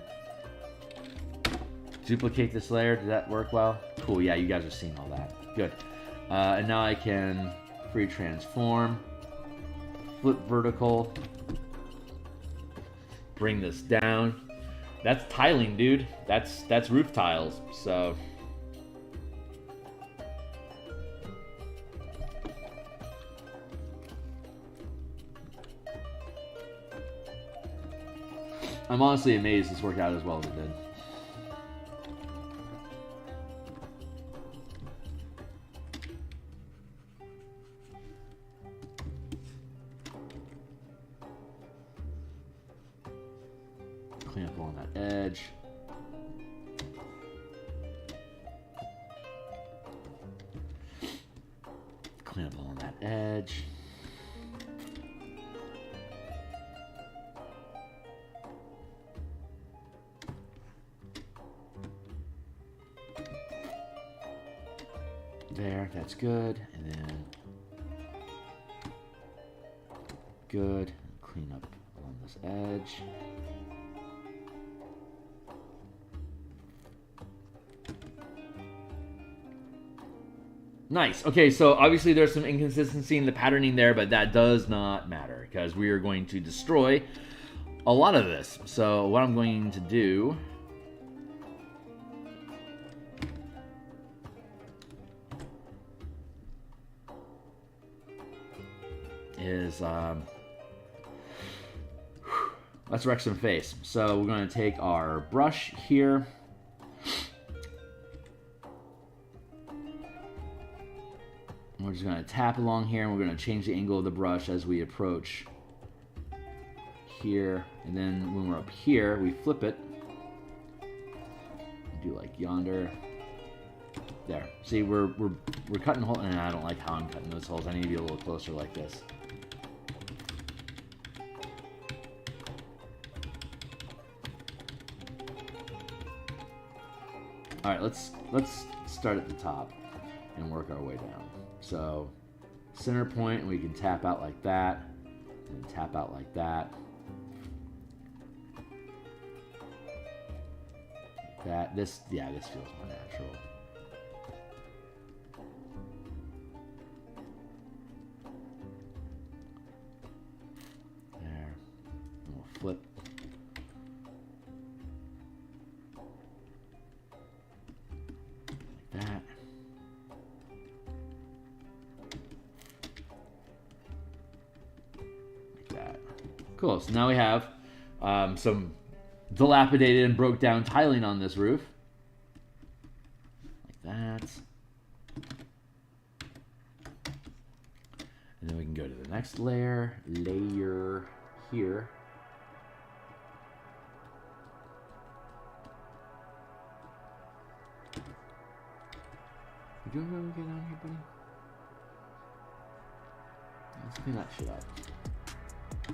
duplicate this layer. Did that work well? Cool, yeah, you guys are seeing all that. Good. And now I can free transform, flip vertical, bring this down. That's tiling, dude. That's roof tiles, so. I'm honestly amazed this worked out as well as it did. Clean up along that edge. Clean up along that edge. There, that's good. And then good. Clean up along this edge. Nice. Okay, so obviously there's some inconsistency in the patterning there, but that does not matter because we are going to destroy a lot of this. So what I'm going to do is let's wreck some face. So we're going to take our brush here. We're just going to tap along here, and we're going to change the angle of the brush as we approach here. And then when we're up here, we flip it. Do like yonder. There. See, we're cutting holes, and I don't like how I'm cutting those holes. I need to be a little closer like this. All right, let's start at the top and work our way down. So center point, and we can tap out like that, and tap out like that. Like that. This feels more natural. There. And we'll flip. Like that. Cool, so now we have some dilapidated and broke down tiling on this roof. Like that. And then we can go to the next layer here. You doing really good on here, buddy? Let's clean that shit up.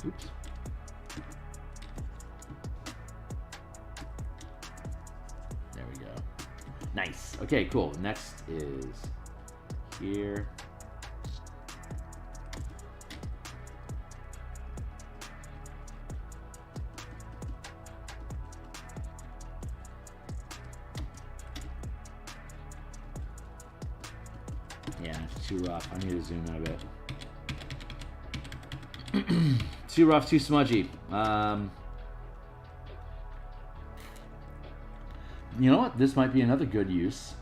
Oops. There we go. Nice. Okay, cool. Next is here. Yeah, it's too rough. I need to zoom out a bit. Too rough, too smudgy. You know what? This might be another good use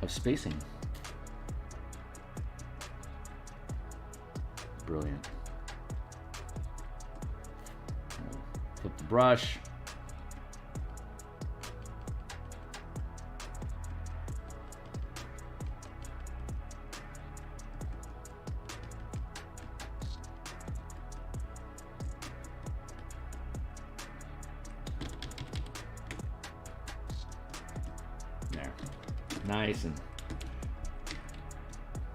of spacing. Brilliant. Flip the brush. There. Nice and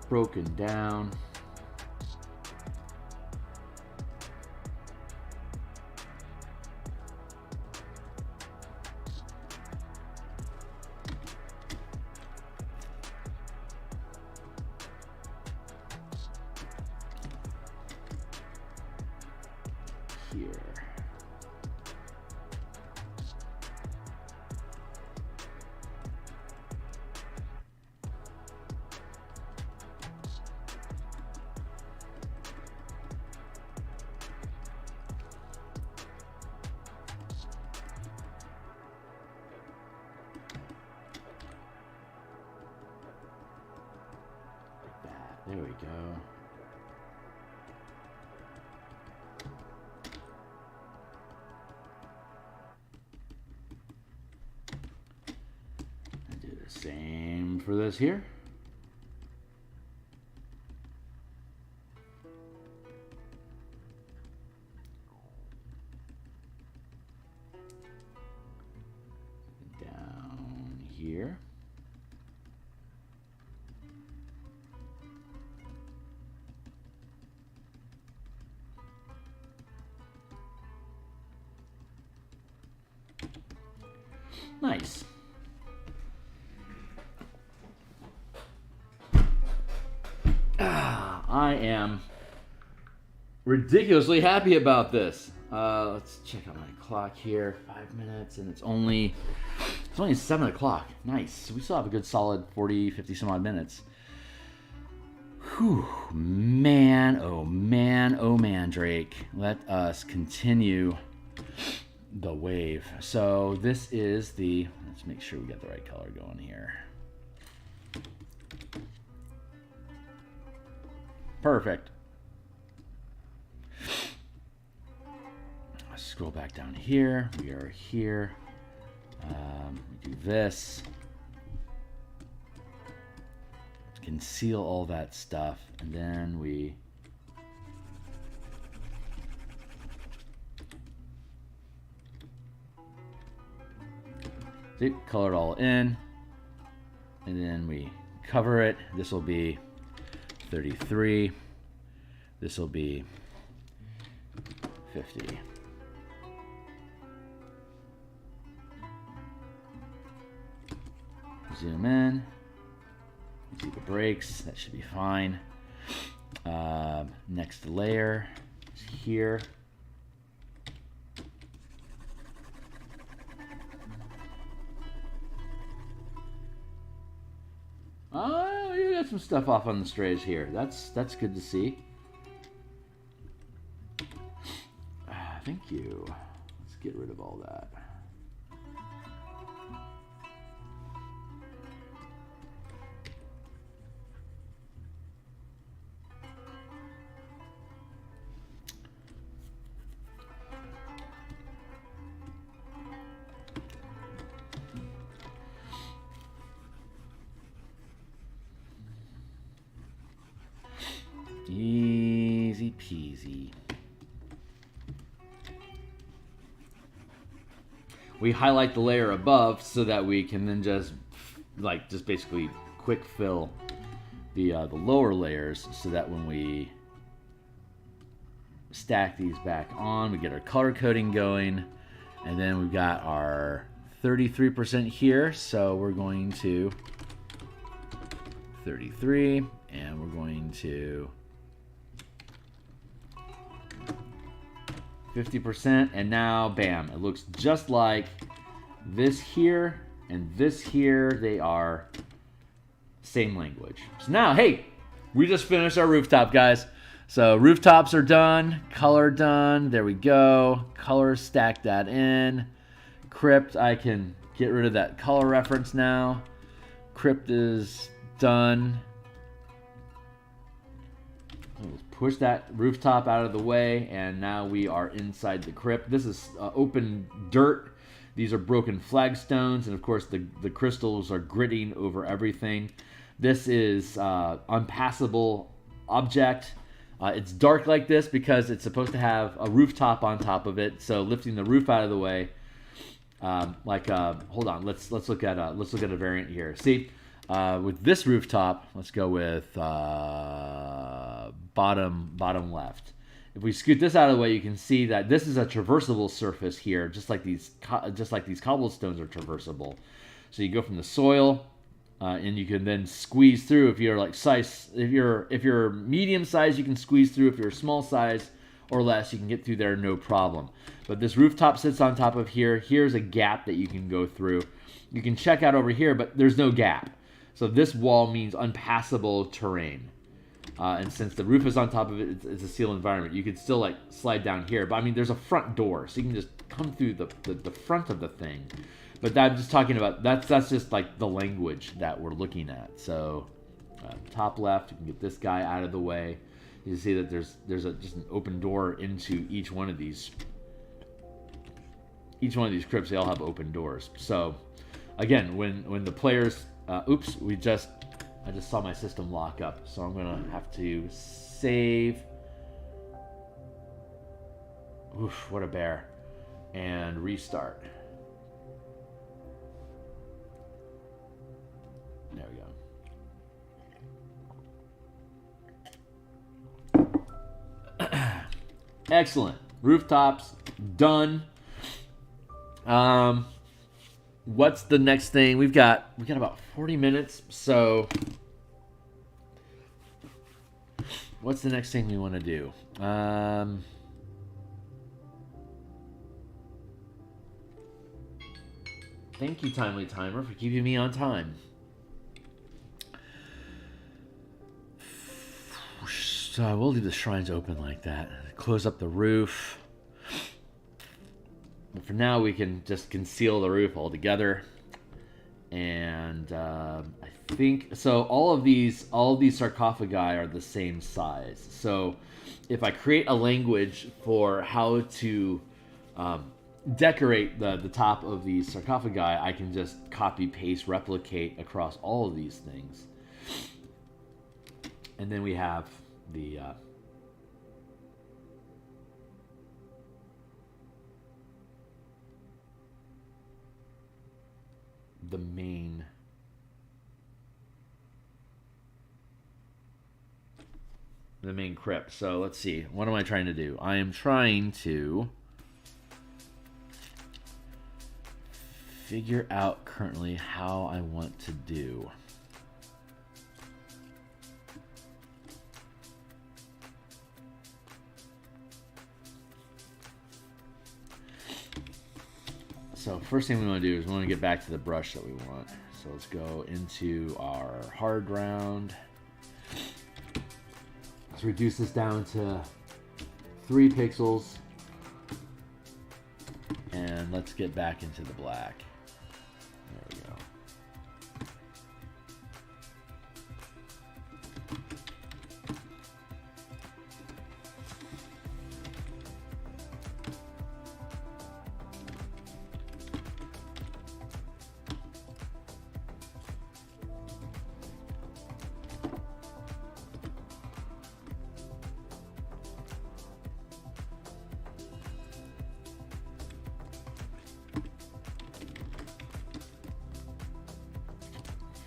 broken down. There we go. And do the same for this here. Down here. Nice. I am ridiculously happy about this. Let's check out my clock here. 5 minutes, and it's only 7 o'clock. Nice. We still have a good solid 40, 50 some odd minutes. Whew, man, oh man, oh man, Drake. Let us continue the wave. So this is the, let's make sure we got the right color going here. Perfect. Let's scroll back down here. We are here. We do this. Conceal all that stuff, and then we color it all in, and then we cover it. This will be 33. This will be 50. Zoom in. See the breaks. That should be fine. Next layer is here. Oh, you got some stuff off on the strays here. That's good to see. Thank you. Let's get rid of all that. Easy peasy. We highlight the layer above so that we can then just basically quick fill the lower layers, so that when we stack these back on, we get our color coding going, and then we've got our 33% here. So we're going to 33, and we're going to 50%, and now bam, it looks just like this here and this here. They are same language. So now, hey, we just finished our rooftop, guys. So rooftops are done, color done, there we go. Color, stack that in. Crypt, I can get rid of that color reference now. Crypt is done. Let's push that rooftop out of the way, and now we are inside the crypt. This is open dirt. These are broken flagstones, and of course the crystals are gritting over everything. This is unpassable object. It's dark like this because it's supposed to have a rooftop on top of it. So lifting the roof out of the way, hold on, let's look at a variant here. See. With this rooftop, let's go with bottom left. If we scoot this out of the way, you can see that this is a traversable surface here, just like these cobblestones are traversable. So you go from the soil, and you can then squeeze through. If you're if you're medium size, you can squeeze through. If you're small size or less, you can get through there no problem. But this rooftop sits on top of here. Here's a gap that you can go through. You can check out over here, but there's no gap. So this wall means unpassable terrain. And since the roof is on top of it, it's a sealed environment. You could still slide down here. But I mean, there's a front door, so you can just come through the front of the thing. But I'm just talking about, that's just like the language that we're looking at. So top left, you can get this guy out of the way. You see that there's just an open door into each one of these. Each one of these crypts, they all have open doors. So, again, when the players, oops, I just saw my system lock up, so I'm gonna have to save. Oof, what a bear, and restart. There we go. Excellent. Rooftops done. What's the next thing? We got about 40 minutes. So what's the next thing we want to do? Thank you, Timely Timer, for keeping me on time. So we'll leave the shrines open like that. Close up the roof. But for now, we can just conceal the roof altogether. And I think so. All of these sarcophagi are the same size. So if I create a language for how to decorate the top of these sarcophagi, I can just copy, paste, replicate across all of these things. And then we have the main crypt. So let's see. What am I trying to do? I am trying to figure out currently how I want to do. So first thing we want to do is we want to get back to the brush that we want. So let's go into our hard ground. Let's reduce this down to 3 pixels. And let's get back into the black. There we go.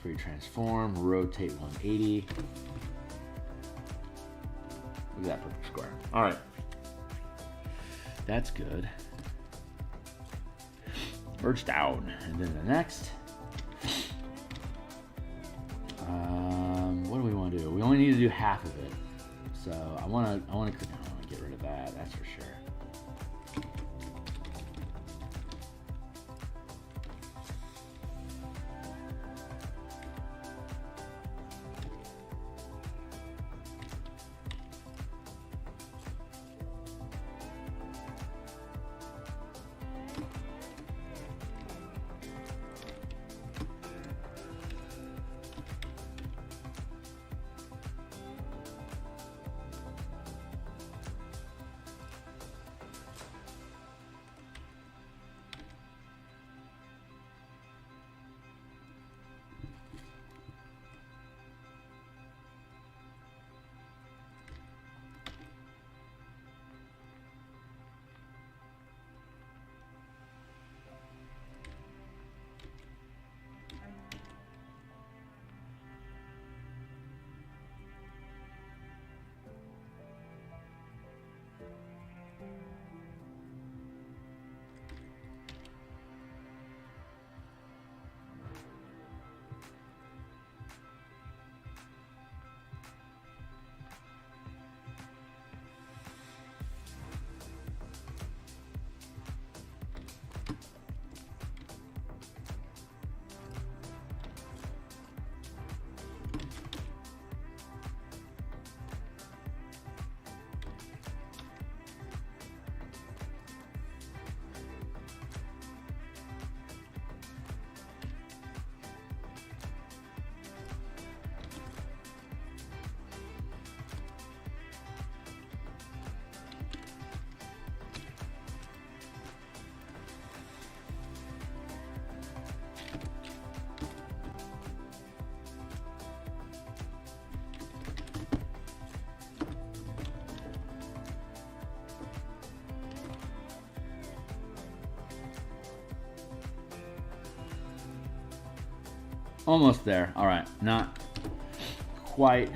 Free transform, rotate 180. Look at that perfect square. All right, that's good. Merge down, and then the next. What do we want to do? We only need to do half of it, so I want to get rid of that. That's for sure. Almost there. All right, not quite.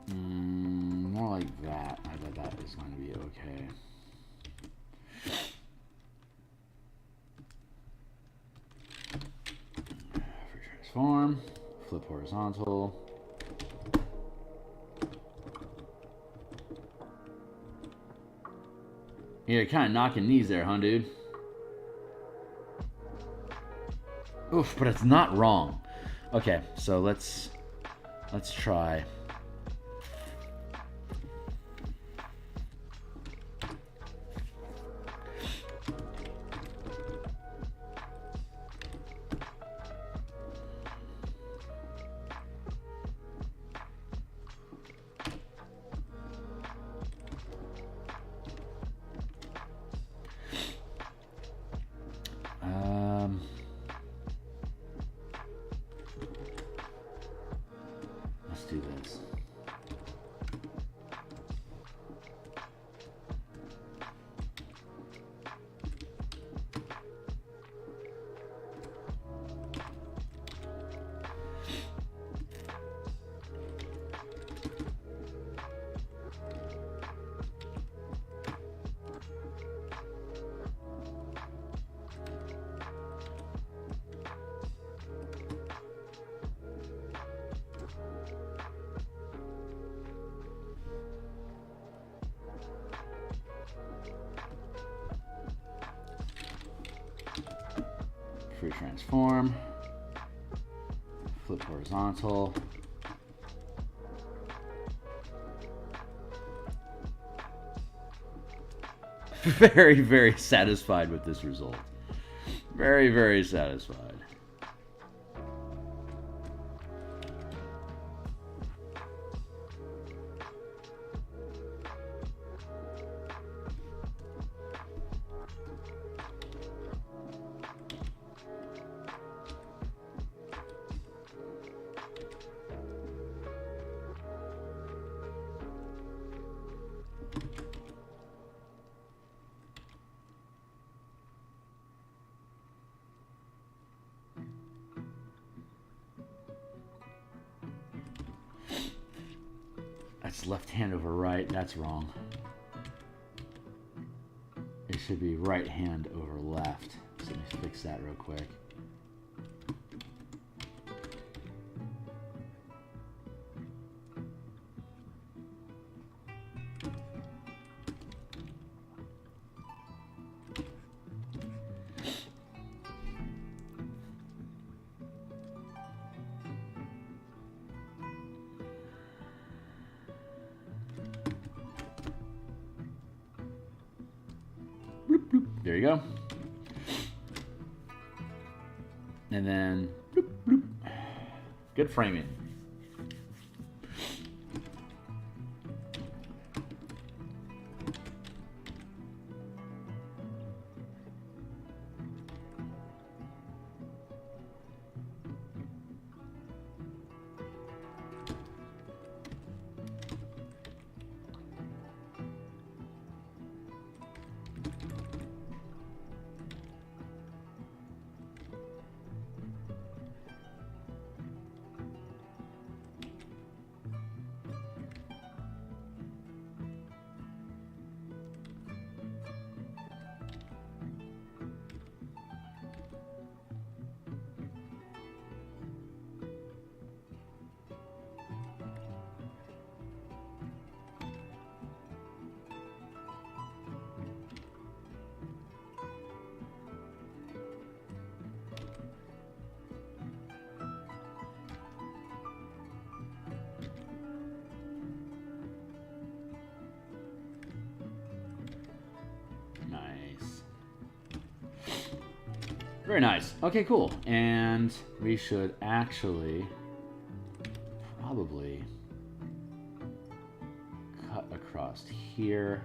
More like that. I bet that is going to be okay. Free transform, flip horizontal. Yeah, you're kind of knocking knees there, huh, dude? Oof, but it's not wrong. Okay, so let's try. Let's do this. Free transform, flip horizontal. Very, very satisfied with this result. Very, very satisfied. That's left hand over right. That's wrong. It should be right hand over left. So let me fix that real quick. There you go. And then, bloop, bloop. Good framing. Very nice. Okay, cool. And we should actually probably cut across here.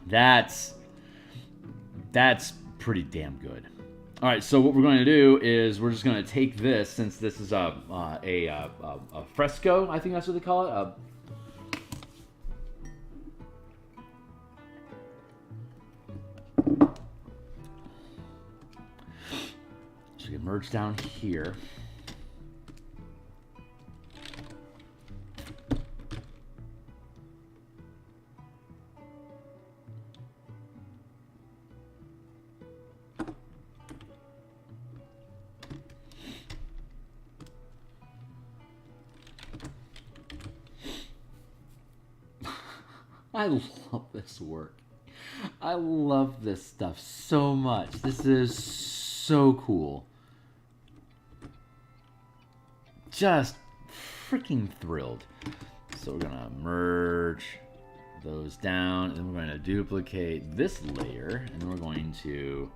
Nice. That's pretty damn good. All right, so what we're going to do is we're just going to take this, since this is a fresco, I think that's what they call it. So we can merge down here. I love this work. I love this stuff so much. This is so cool. Just freaking thrilled. So we're gonna merge those down, and then we're going to duplicate this layer, and then we're going to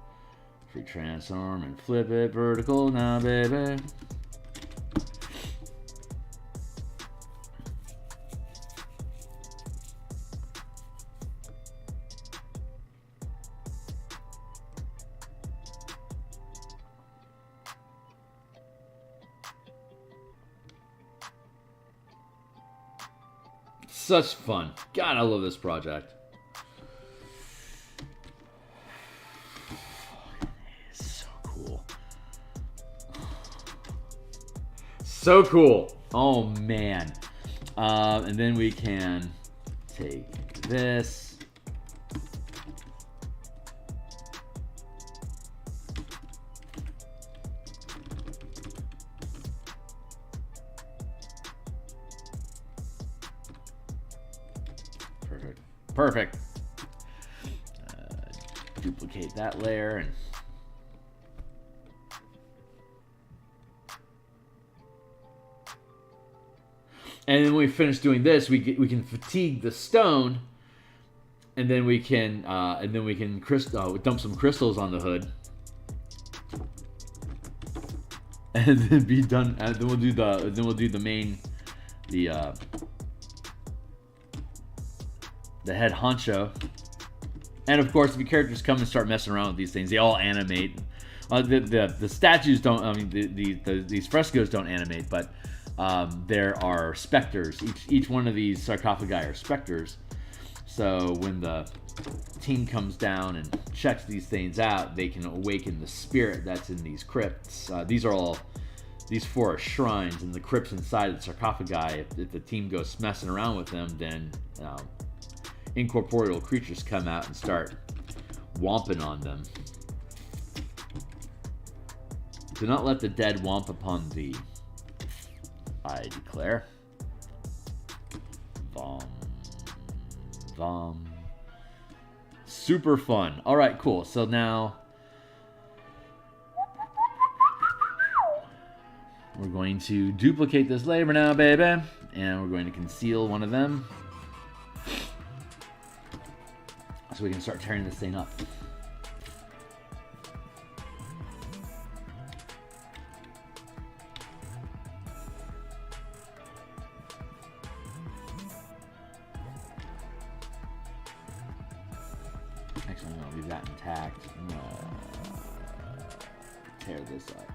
free transform and flip it vertical now, baby. Such fun. God, I love this project. It's so cool. So cool. Oh, man. And then we can take this. Perfect. Duplicate that layer and then when we finish doing this, we can fatigue the stone, and then we can dump some crystals on the hood, and then be done. And then we'll do the main the head honcho. And of course, if your characters come and start messing around with these things, they all animate. The statues don't. I mean, these frescoes don't animate, but there are specters. Each one of these sarcophagi are specters. So when the team comes down and checks these things out, they can awaken the spirit that's in these crypts. These four are shrines, and the crypts inside the sarcophagi. If the team goes messing around with them, then incorporeal creatures come out and start womping on them. Do not let the dead womp upon thee, I declare. Vom. Super fun. All right, cool. So now we're going to duplicate this layer now, baby, and we're going to conceal one of them, so we can start tearing this thing up. Actually, I'm going to leave that intact. I'm going to tear this up.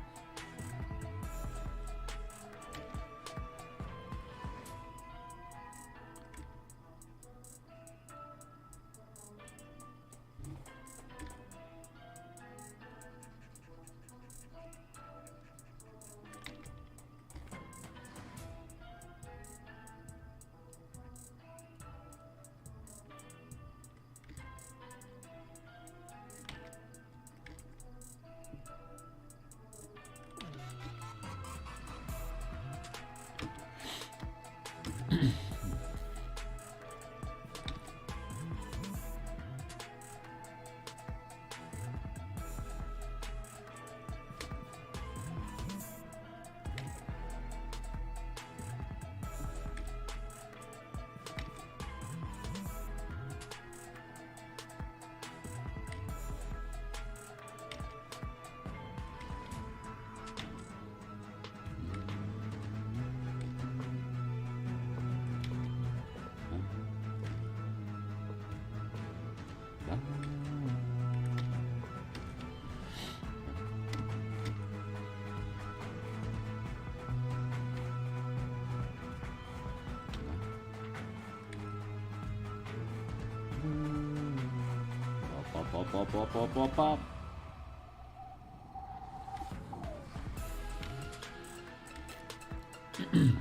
Up, up, up, up, up, up.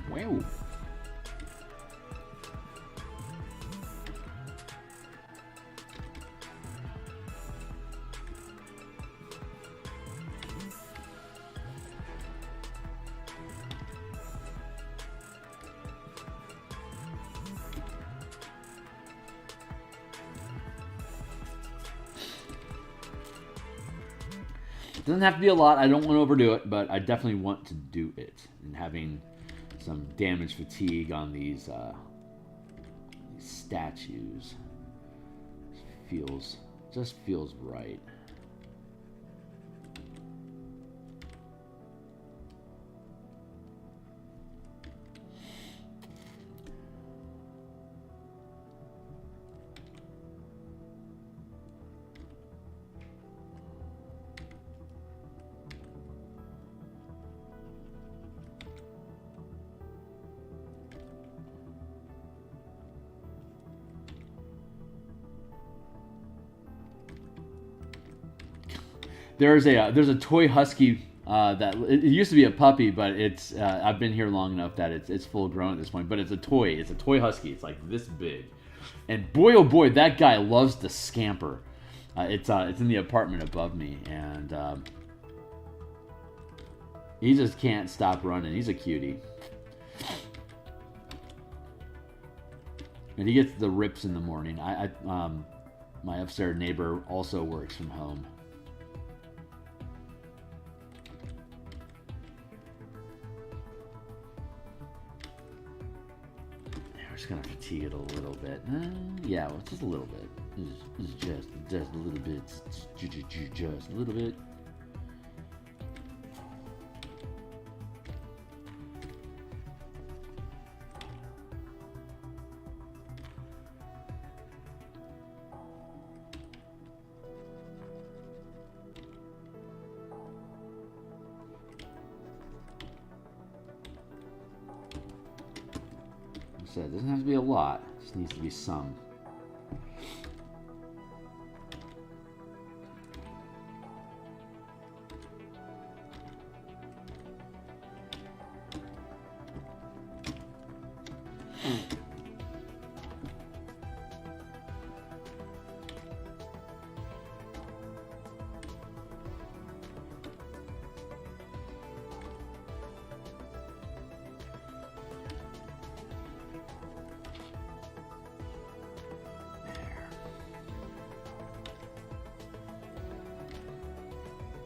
Wow. Doesn't have to be a lot. I don't want to overdo it, but I definitely want to do it. And having some damage fatigue on these statues just feels right. There's a toy husky that it used to be a puppy, but it's I've been here long enough that it's full grown at this point. But it's a toy. It's a toy husky. It's like this big, and boy oh boy, that guy loves to scamper. It's in the apartment above me, and he just can't stop running. He's a cutie, and he gets the rips in the morning. My upstairs neighbor also works from home. Just gonna fatigue it a little bit. Yeah, well, just a little bit. Just a little bit. Just a little bit. It doesn't have to be a lot, it just needs to be some.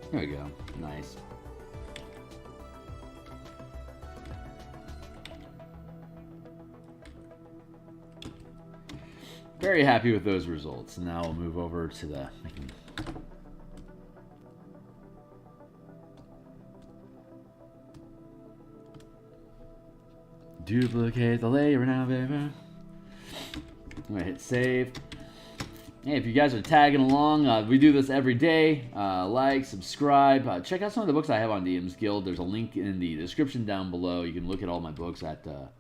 There we go. Nice. Very happy with those results. Now we'll move over to the... Duplicate the layer now, baby. I'm gonna hit save. Hey, if you guys are tagging along, we do this every day. Like, subscribe. Check out some of the books I have on DMsGuild. There's a link in the description down below. You can look at all my books at 100%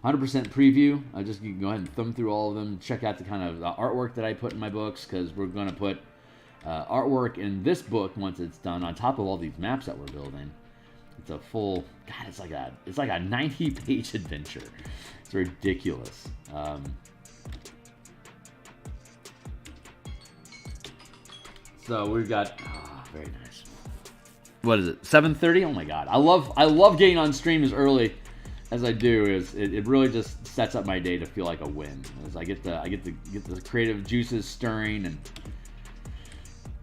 preview. You can go ahead and thumb through all of them. Check out the kind of artwork that I put in my books, because we're going to put artwork in this book once it's done on top of all these maps that we're building. It's a full... God, it's like a 90-page adventure. It's ridiculous. So we've got, very nice. What is it? 7:30? Oh my god! I love getting on stream as early as I do. It really just sets up my day to feel like a win. As I get the creative juices stirring,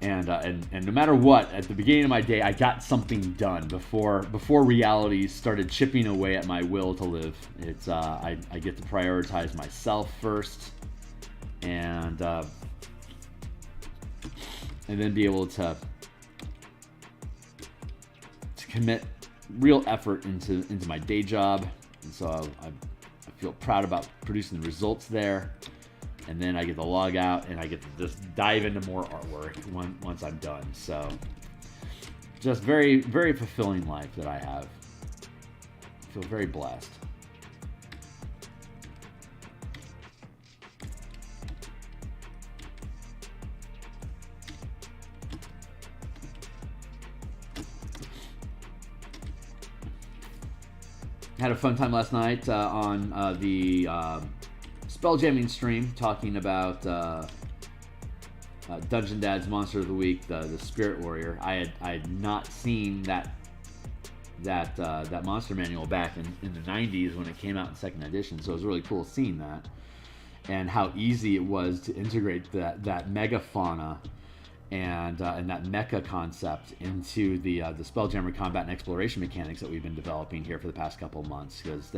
and no matter what, at the beginning of my day, I got something done before reality started chipping away at my will to live. It's I get to prioritize myself first, and then be able to commit real effort into my day job. And so I feel proud about producing the results there. And then I get to log out and I get to just dive into more artwork once I'm done. So just very, very fulfilling life that I have. I feel very blessed. had a fun time last night on the Spelljamming stream, talking about Dungeon Dad's Monster of the Week, the Spirit Warrior. I had not seen that monster manual back in the 90s when it came out in 2nd edition, so it was really cool seeing that, and how easy it was to integrate that megafauna and that mecha concept into the Spelljammer combat and exploration mechanics that we've been developing here for the past couple of months, because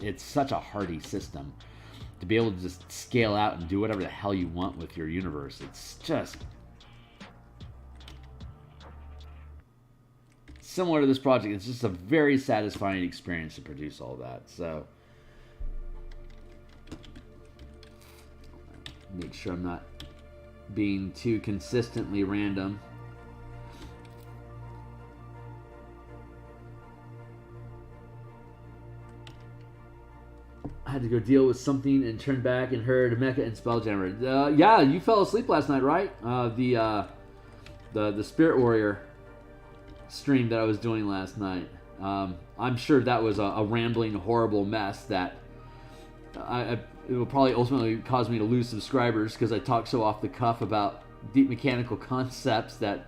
it's such a hardy system to be able to just scale out and do whatever the hell you want with your universe. It's just similar to this project. It's just a very satisfying experience to produce all that. So make sure I'm not being too consistently random. I had to go deal with something and turn back and heard Mecha and Spelljammer. Yeah, you fell asleep last night, right? The Spirit Warrior stream that I was doing last night. I'm sure that was a rambling, horrible mess that it will probably ultimately cause me to lose subscribers, because I talk so off the cuff about deep mechanical concepts that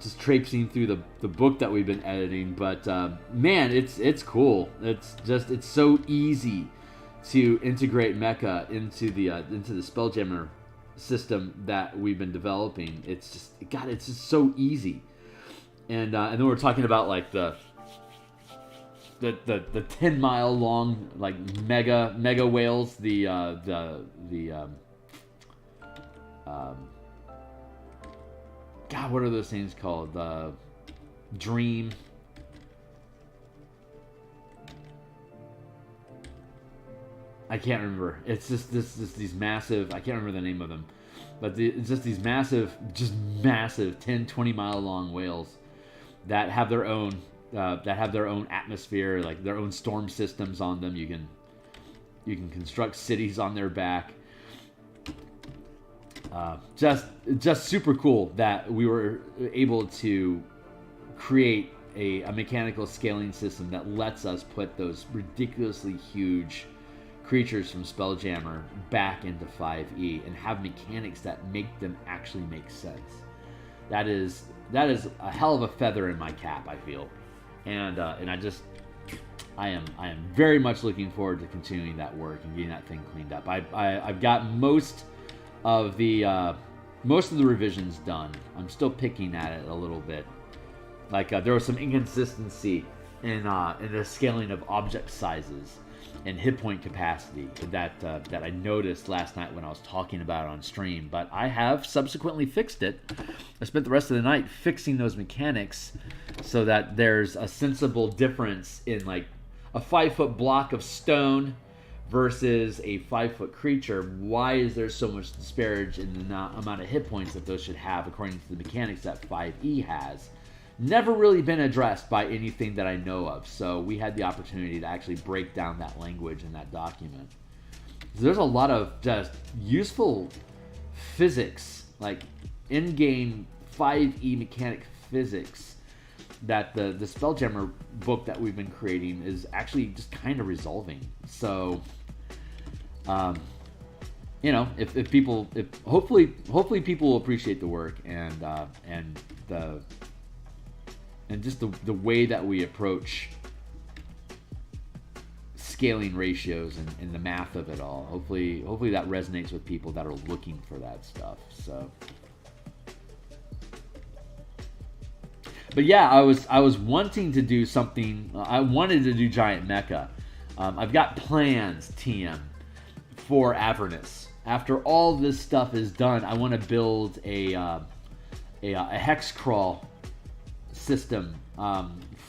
just traipsing through the book that we've been editing. But man, it's cool. It's so easy to integrate mecha into the Spelljammer system that we've been developing. It's just so easy. And then we're talking about like the 10-mile long like mega whales, God, what are those things called? The Dream. I can't remember. It's just these massive, I can't remember the name of them, but it's just these massive 10, 20 mile long whales that have their own atmosphere, like their own storm systems on them. You can construct cities on their back. Just super cool that we were able to create a mechanical scaling system that lets us put those ridiculously huge creatures from Spelljammer back into 5e and have mechanics that make them actually make sense. That is a hell of a feather in my cap, I feel, and I am very much looking forward to continuing that work and getting that thing cleaned up. I've got most of the revisions done. I'm still picking at it a little bit. Like there was some inconsistency in the scaling of object sizes and hit point capacity that I noticed last night when I was talking about it on stream. But I have subsequently fixed it. I spent the rest of the night fixing those mechanics so that there's a sensible difference in like a 5-foot block of stone versus a 5-foot creature. Why is there so much disparage in the amount of hit points that those should have according to the mechanics that 5e has? Never really been addressed by anything that I know of. So we had the opportunity to actually break down that language in that document. So there's a lot of just useful physics, like in-game 5e mechanic physics, that the Spelljammer book that we've been creating is actually just kind of resolving. So, if hopefully people will appreciate the work and just the way that we approach scaling ratios and the math of it all. Hopefully that resonates with people that are looking for that stuff. So, but yeah, I was wanting to do something. I wanted to do Giant Mecha. I've got plans, TM, for Avernus. After all this stuff is done, I want to build a hex crawl system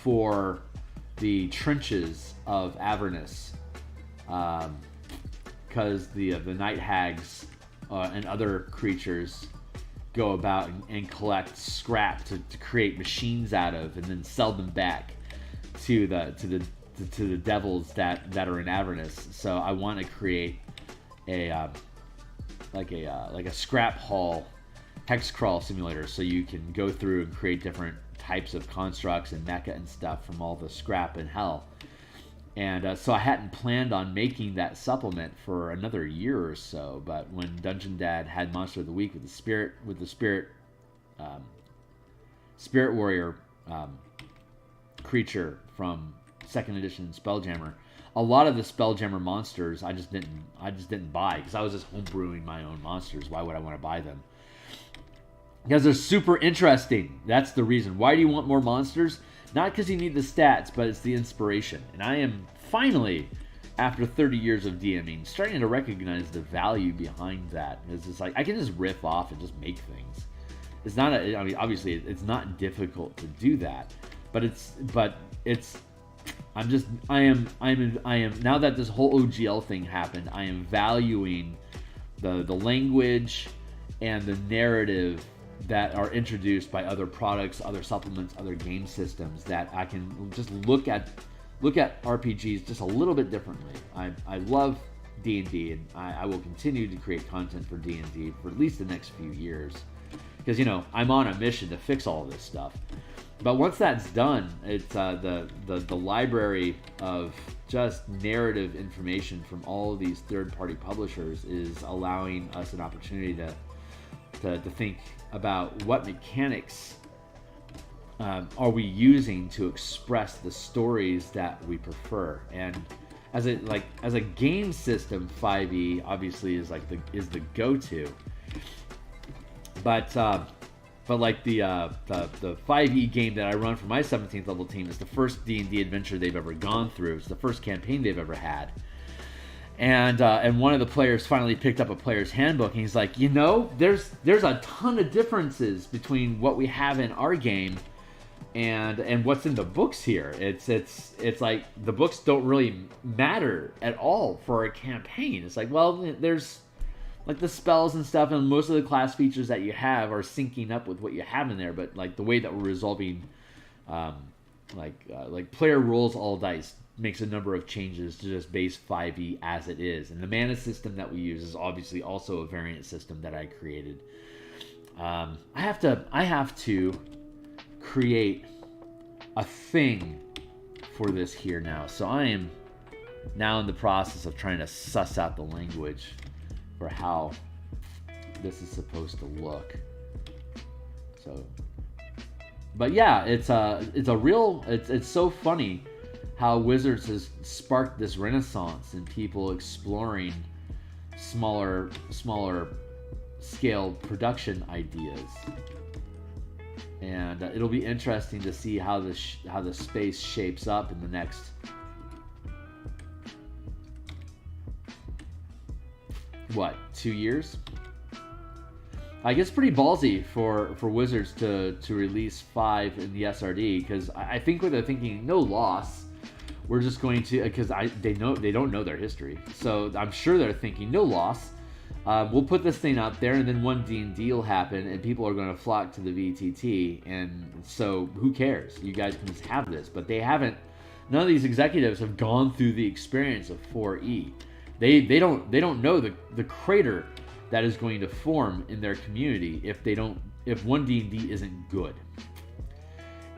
for the trenches of Avernus, because the night hags and other creatures go about and collect scrap to create machines out of, and then sell them back to the devils that are in Avernus. So I want to create a scrap haul hex crawl simulator, so you can go through and create different types of constructs and mecha and stuff from all the scrap in hell. And so I hadn't planned on making that supplement for another year or so. But when Dungeon Dad had Monster of the Week with the Spirit Warrior creature from second edition Spelljammer, a lot of the Spelljammer monsters I just didn't buy because I was just homebrewing my own monsters. Why would I want to buy them? Because they're super interesting. That's the reason. Why do you want more monsters? Not because you need the stats, but it's the inspiration. And I am finally, after 30 years of DMing, starting to recognize the value behind that. Because it's like I can just riff off and just make things. It's not. I mean, obviously, it's not difficult to do that, but I am now that this whole OGL thing happened, I am valuing the language and the narrative that are introduced by other products, other supplements, other game systems, that I can just look at RPGs just a little bit differently. I love D&D, and I will continue to create content for D&D for at least the next few years, because I'm on a mission to fix all of this stuff. But once that's done, it's the library of just narrative information from all of these third-party publishers is allowing us an opportunity to think about what mechanics are we using to express the stories that we prefer. And as a game system, 5e obviously is the go-to. But like the 5e game that I run for my 17th level team is the first D&D adventure they've ever gone through. It's the first campaign they've ever had. And one of the players finally picked up a player's handbook, and he's like, there's a ton of differences between what we have in our game and what's in the books here. It's like the books don't really matter at all for a campaign. It's like, well, there's like the spells and stuff, and most of the class features that you have are syncing up with what you have in there. But like the way that we're resolving, like player rolls all dice makes a number of changes to just base 5e as it is. And the mana system that we use is obviously also a variant system that I created. I have to create a thing for this here now. So I am now in the process of trying to suss out the language for how this is supposed to look. So, but yeah, it's so funny how Wizards has sparked this renaissance in people exploring smaller scale production ideas. And it'll be interesting to see how the space shapes up in the next 2 years. I guess pretty ballsy for Wizards to release 5 in the SRD, because I think what they're thinking, no loss. We're just going to, because they don't know their history, so I'm sure they're thinking no loss. We'll put this thing out there, and then one D&D will happen, and people are going to flock to the VTT, and so who cares? You guys can just have this, but they haven't. None of these executives have gone through the experience of 4E. They don't know the crater that is going to form in their community if 1D&D isn't good.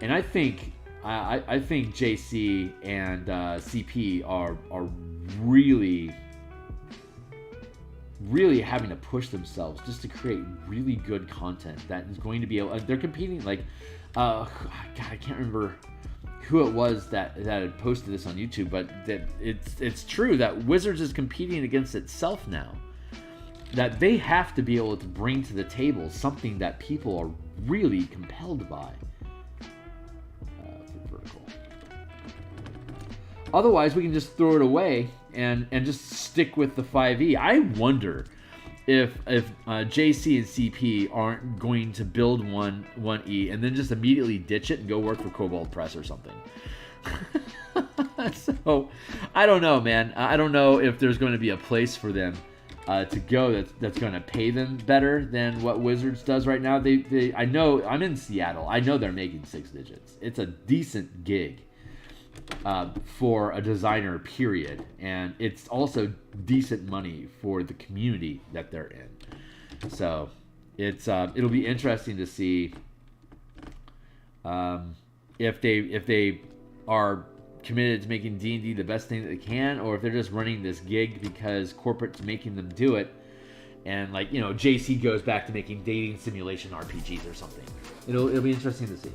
And I think JC and CP are really having to push themselves just to create really good content that is going to be able. They're competing like, God, I can't remember who it was that had posted this on YouTube, but that it's true that Wizards is competing against itself now. That they have to be able to bring to the table something that people are really compelled by. Vertical. Otherwise, we can just throw it away and just stick with the 5e. I wonder if JC and CP aren't going to build 1E and then just immediately ditch it and go work for Cobalt Press or something. So, I don't know, man. I don't know if there's going to be a place for them to go that's going to pay them better than what Wizards does right now. I know, I'm in Seattle. I know they're making 6 digits. It's a decent gig for a designer, period. And it's also decent money for the community that they're in. So it'll be interesting to see if they are committed to making D&D the best thing that they can, or if they're just running this gig because corporate's making them do it. And like, you know, JC goes back to making dating simulation RPGs or something. It'll be interesting to see.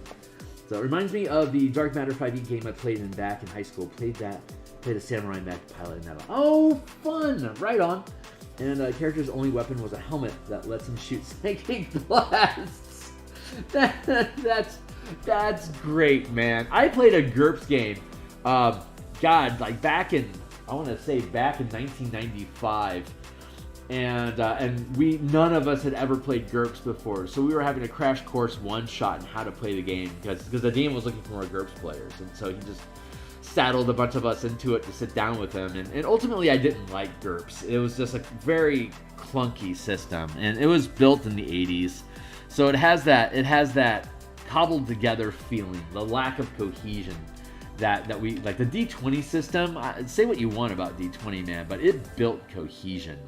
So it reminds me of the Dark Matter 5e game I played back in high school. Played a samurai mech pilot in that. Oh, fun! Right on. And character's only weapon was a helmet that lets him shoot psychic blasts. That's great, man. I played a GURPS game. God, like back in 1995. And none of us had ever played GURPS before, so we were having a crash course one-shot in how to play the game because the DM was looking for more GURPS players, and so he just saddled a bunch of us into it to sit down with him, and ultimately I didn't like GURPS. It was just a very clunky system, and it was built in the 80s, so it has that cobbled together feeling, the lack of cohesion that we like. The D20 system, say what you want about D20, man, but it built cohesion.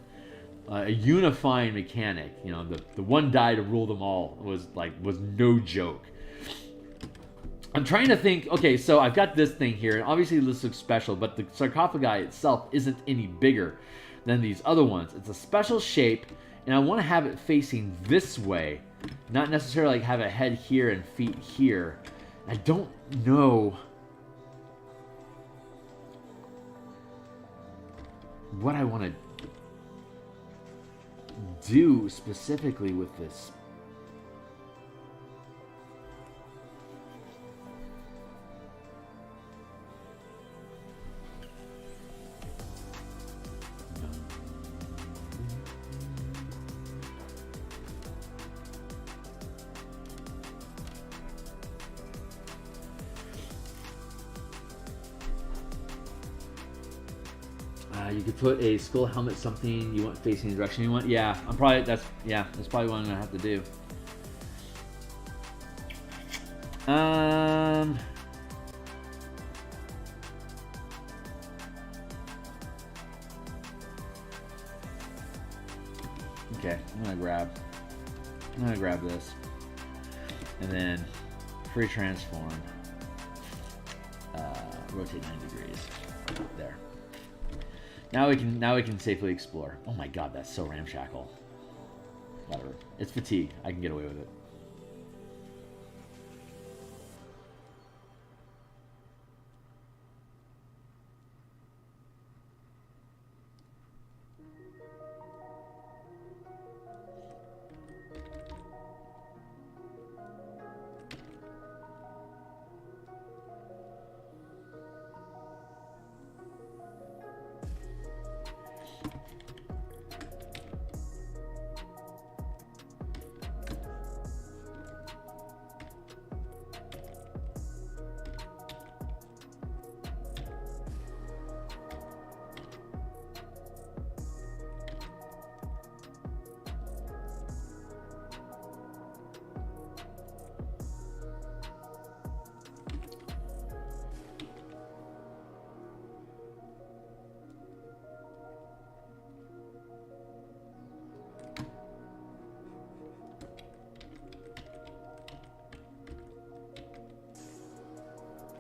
A unifying mechanic, you know, the one die to rule them all was no joke. I'm trying to think, okay, so I've got this thing here, and obviously this looks special, but the sarcophagi itself isn't any bigger than these other ones. It's a special shape, and I want to have it facing this way, not necessarily like have a head here and feet here. I don't know what I want to do specifically with this. You could put a skull helmet, something you want facing the direction you want. Yeah, that's probably what I'm gonna have to do. Okay, I'm gonna grab this, and then free transform. Rotate 90 degrees. There. Now we can safely explore. Oh my god, that's so ramshackle. Whatever. It's fatigue. I can get away with it.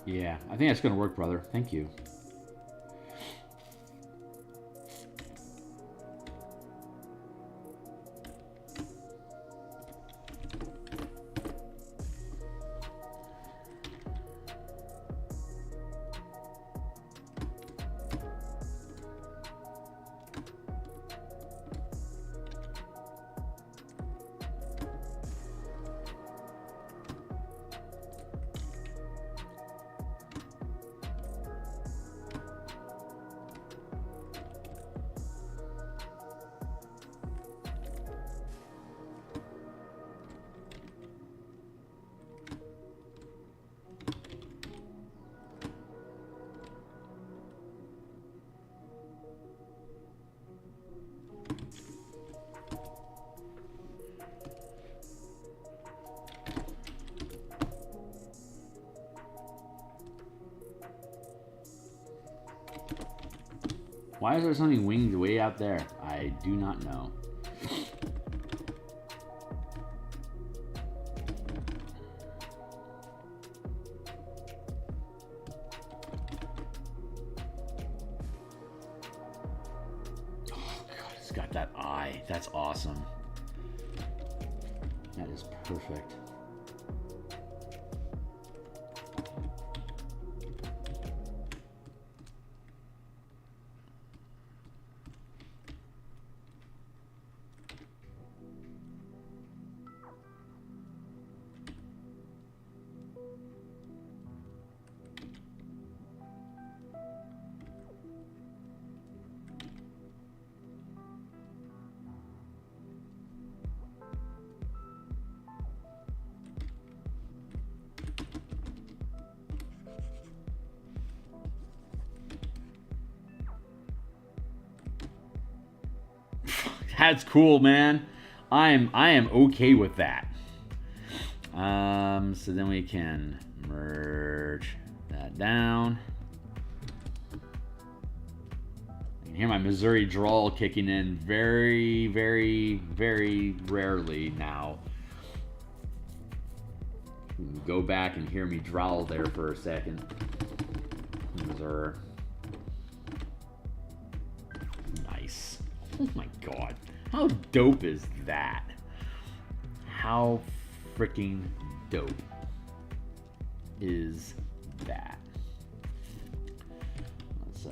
Yeah, I think that's going to work, brother. Thank you. Why is there something winged way out there? I do not know. got that eye. That's awesome. That is perfect. That's cool, man. I am okay with that. So then we can merge that down. You can hear my Missouri drawl kicking in very, very, very rarely now. You can go back and hear me drawl there for a second. Missouri. Nice. Oh my god. How dope is that? How freaking dope is that? Let's I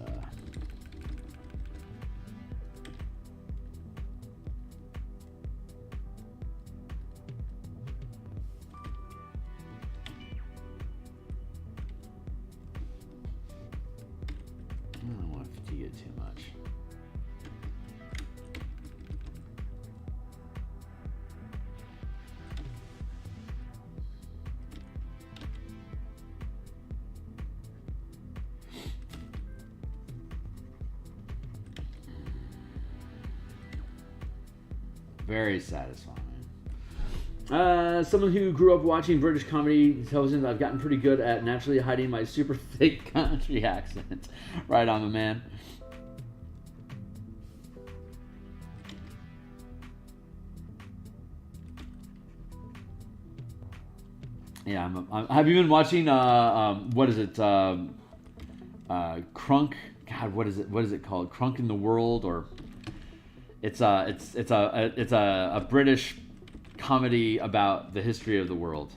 don't want to fatigue it too much. Very satisfying. Someone who grew up watching British comedy television, I've gotten pretty good at naturally hiding my super thick country accent. Right on, the man. Yeah, have you been watching? What is it? Crunk. God, what is it? What is it called? Crunk in the World, or it's a British comedy about the history of the world.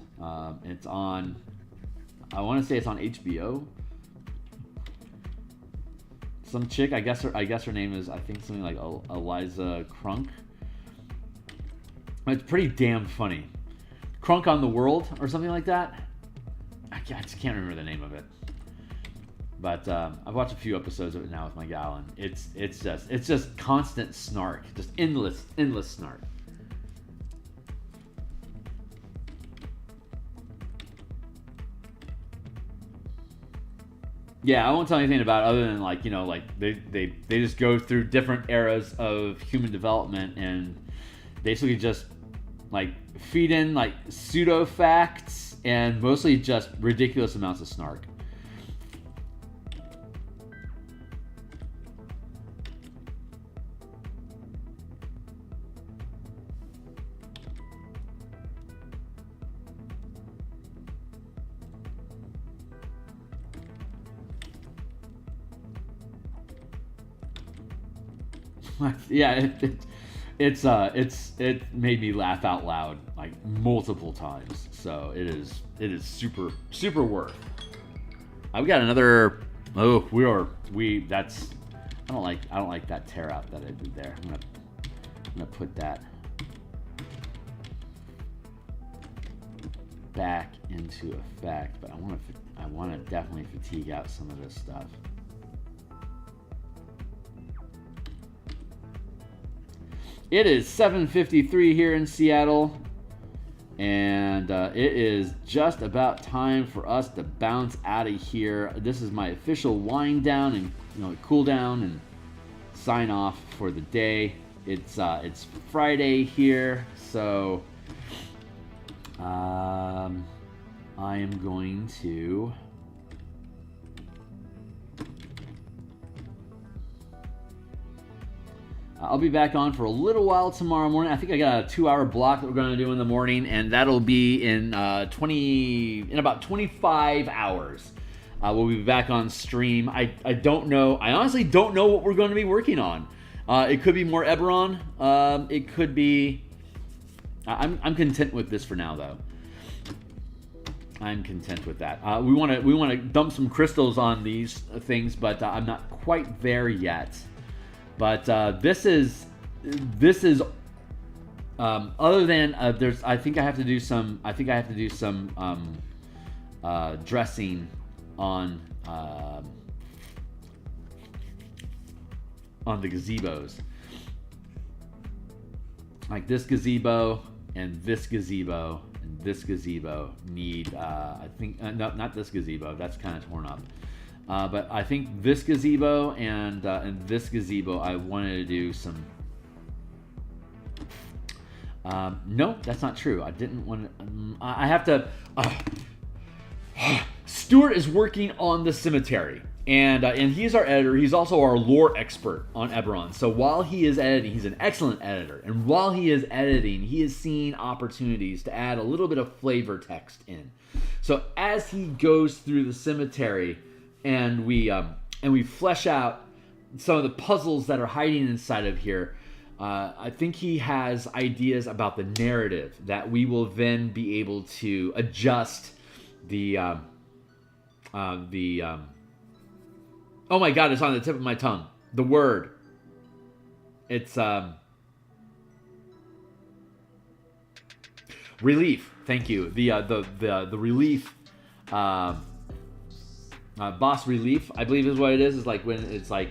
It's on. I want to say it's on HBO. Some chick, I guess her name is, I think, something like Eliza Crunk. It's pretty damn funny. Crunk on the World or something like that. I just can't remember the name of it. But I've watched a few episodes of it now with my gal, and it's just constant snark, just endless snark. Yeah, I won't tell anything about it other than, like, you know, like they just go through different eras of human development and basically just like feed in like pseudo facts and mostly just ridiculous amounts of snark. Yeah, it made me laugh out loud like multiple times. So it is super worth. I've got another. Oh, that's. I don't like that tear out that I did there. I'm gonna put that back into effect, but I want to definitely fatigue out some of this stuff. It is 7:53 here in Seattle, and it is just about time for us to bounce out of here. This is my official wind down and cool down and sign off for the day. It's Friday here, so I am going to. I'll be back on for a little while tomorrow morning. I think I got a 2-hour block that we're going to do in the morning, and that'll be in about 25 hours. We'll be back on stream. I don't know. I honestly don't know what we're going to be working on. It could be more Eberron. It could be. I'm content with this for now, though. I'm content with that. We want to dump some crystals on these things, but I'm not quite there yet. But this is other than there's. I think I have to do some. Dressing on the gazebos. Like this gazebo and this gazebo. This gazebo need, I think, no, not this gazebo. That's kind of torn up. But I think this gazebo and this gazebo, I wanted to do some. No, that's not true. I didn't want to. I have to. Stuart is working on the cemetery. And he's our editor. He's also our lore expert on Eberron. So while he is editing, he's an excellent editor. And while he is editing, he is seeing opportunities to add a little bit of flavor text in. So as he goes through the cemetery, and we flesh out some of the puzzles that are hiding inside of here, I think he has ideas about the narrative that we will then be able to adjust oh my God, it's on the tip of my tongue. The word. It's relief. Thank you. The relief. Boss relief, I believe is what it is. It's like when it's like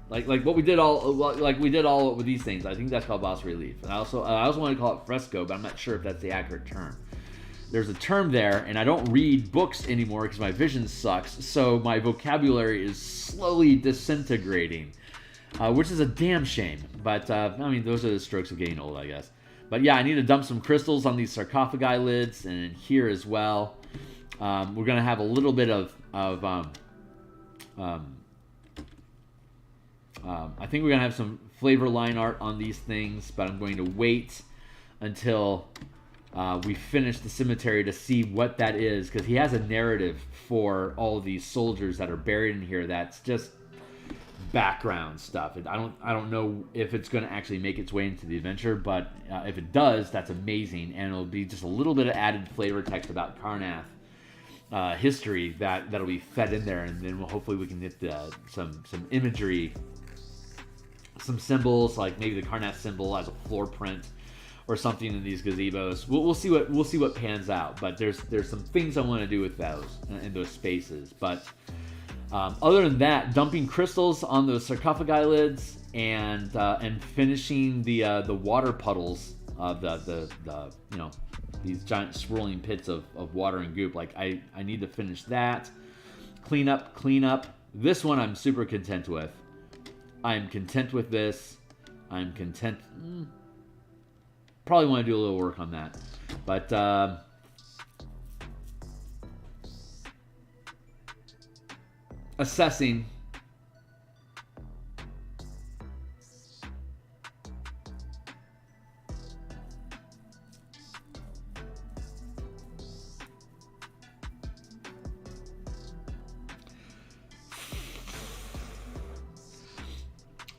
like what we did all with these things. I think that's called boss relief. And I also want to call it fresco, but I'm not sure if that's the accurate term. There's a term there, and I don't read books anymore because my vision sucks, so my vocabulary is slowly disintegrating, which is a damn shame. But, I mean, those are the strokes of getting old, I guess. But yeah, I need to dump some crystals on these sarcophagi lids, and in here as well. We're going to have a little bit of I think we're going to have some flavor line art on these things, but I'm going to wait until... we finish the cemetery to see what that is, because he has a narrative for all of these soldiers that are buried in here that's just background stuff. I don't know if it's going to actually make its way into the adventure, but if it does, that's amazing, and it'll be just a little bit of added flavor text about Karnath history that'll be fed in there, and then hopefully we can get some imagery, some symbols, like maybe the Karnath symbol as a floor print or something in these gazebos. We'll see what pans out. But there's some things I want to do with those in those spaces. But other than that, dumping crystals on those sarcophagi lids and finishing the water puddles of the these giant swirling pits of water and goop. Like I need to finish that. Clean up. This one I'm super content with. I'm content with this. I'm content. Probably want to do a little work on that. But assessing.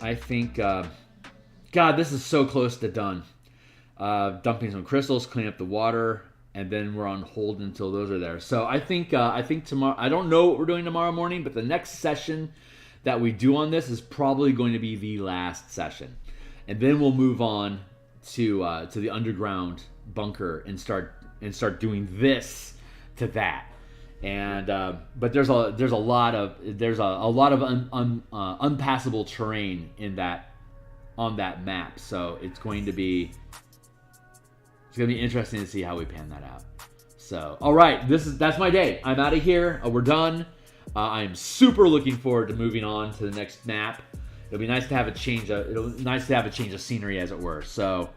I think, God, this is so close to done. Dumping some crystals, clean up the water, and then we're on hold until those are there. So I think tomorrow, I don't know what we're doing tomorrow morning, but the next session that we do on this is probably going to be the last session. And then we'll move on to the underground bunker and start doing this to that. And but there's a lot of unpassable terrain on that map. So it's going to be interesting to see how we pan that out. So, all right, that's my day. I'm out of here. We're done. I am super looking forward to moving on to the next map. It'll be nice to have a change of scenery, as it were. So,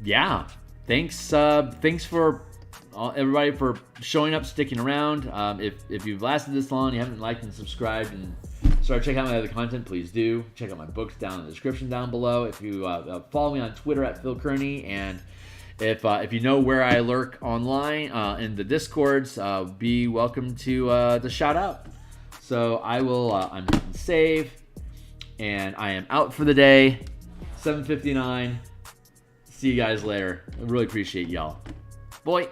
yeah. Thanks for everybody for showing up, sticking around. If you've lasted this long, you haven't liked and subscribed and started checking out my other content, please do. Check out my books down in the description down below. If you follow me on Twitter at Phil Kearney, and if you know where I lurk online in the Discords, be welcome to shout out. So I will, I'm hitting save, and I am out for the day. 7:59. See you guys later. I really appreciate y'all. Boy.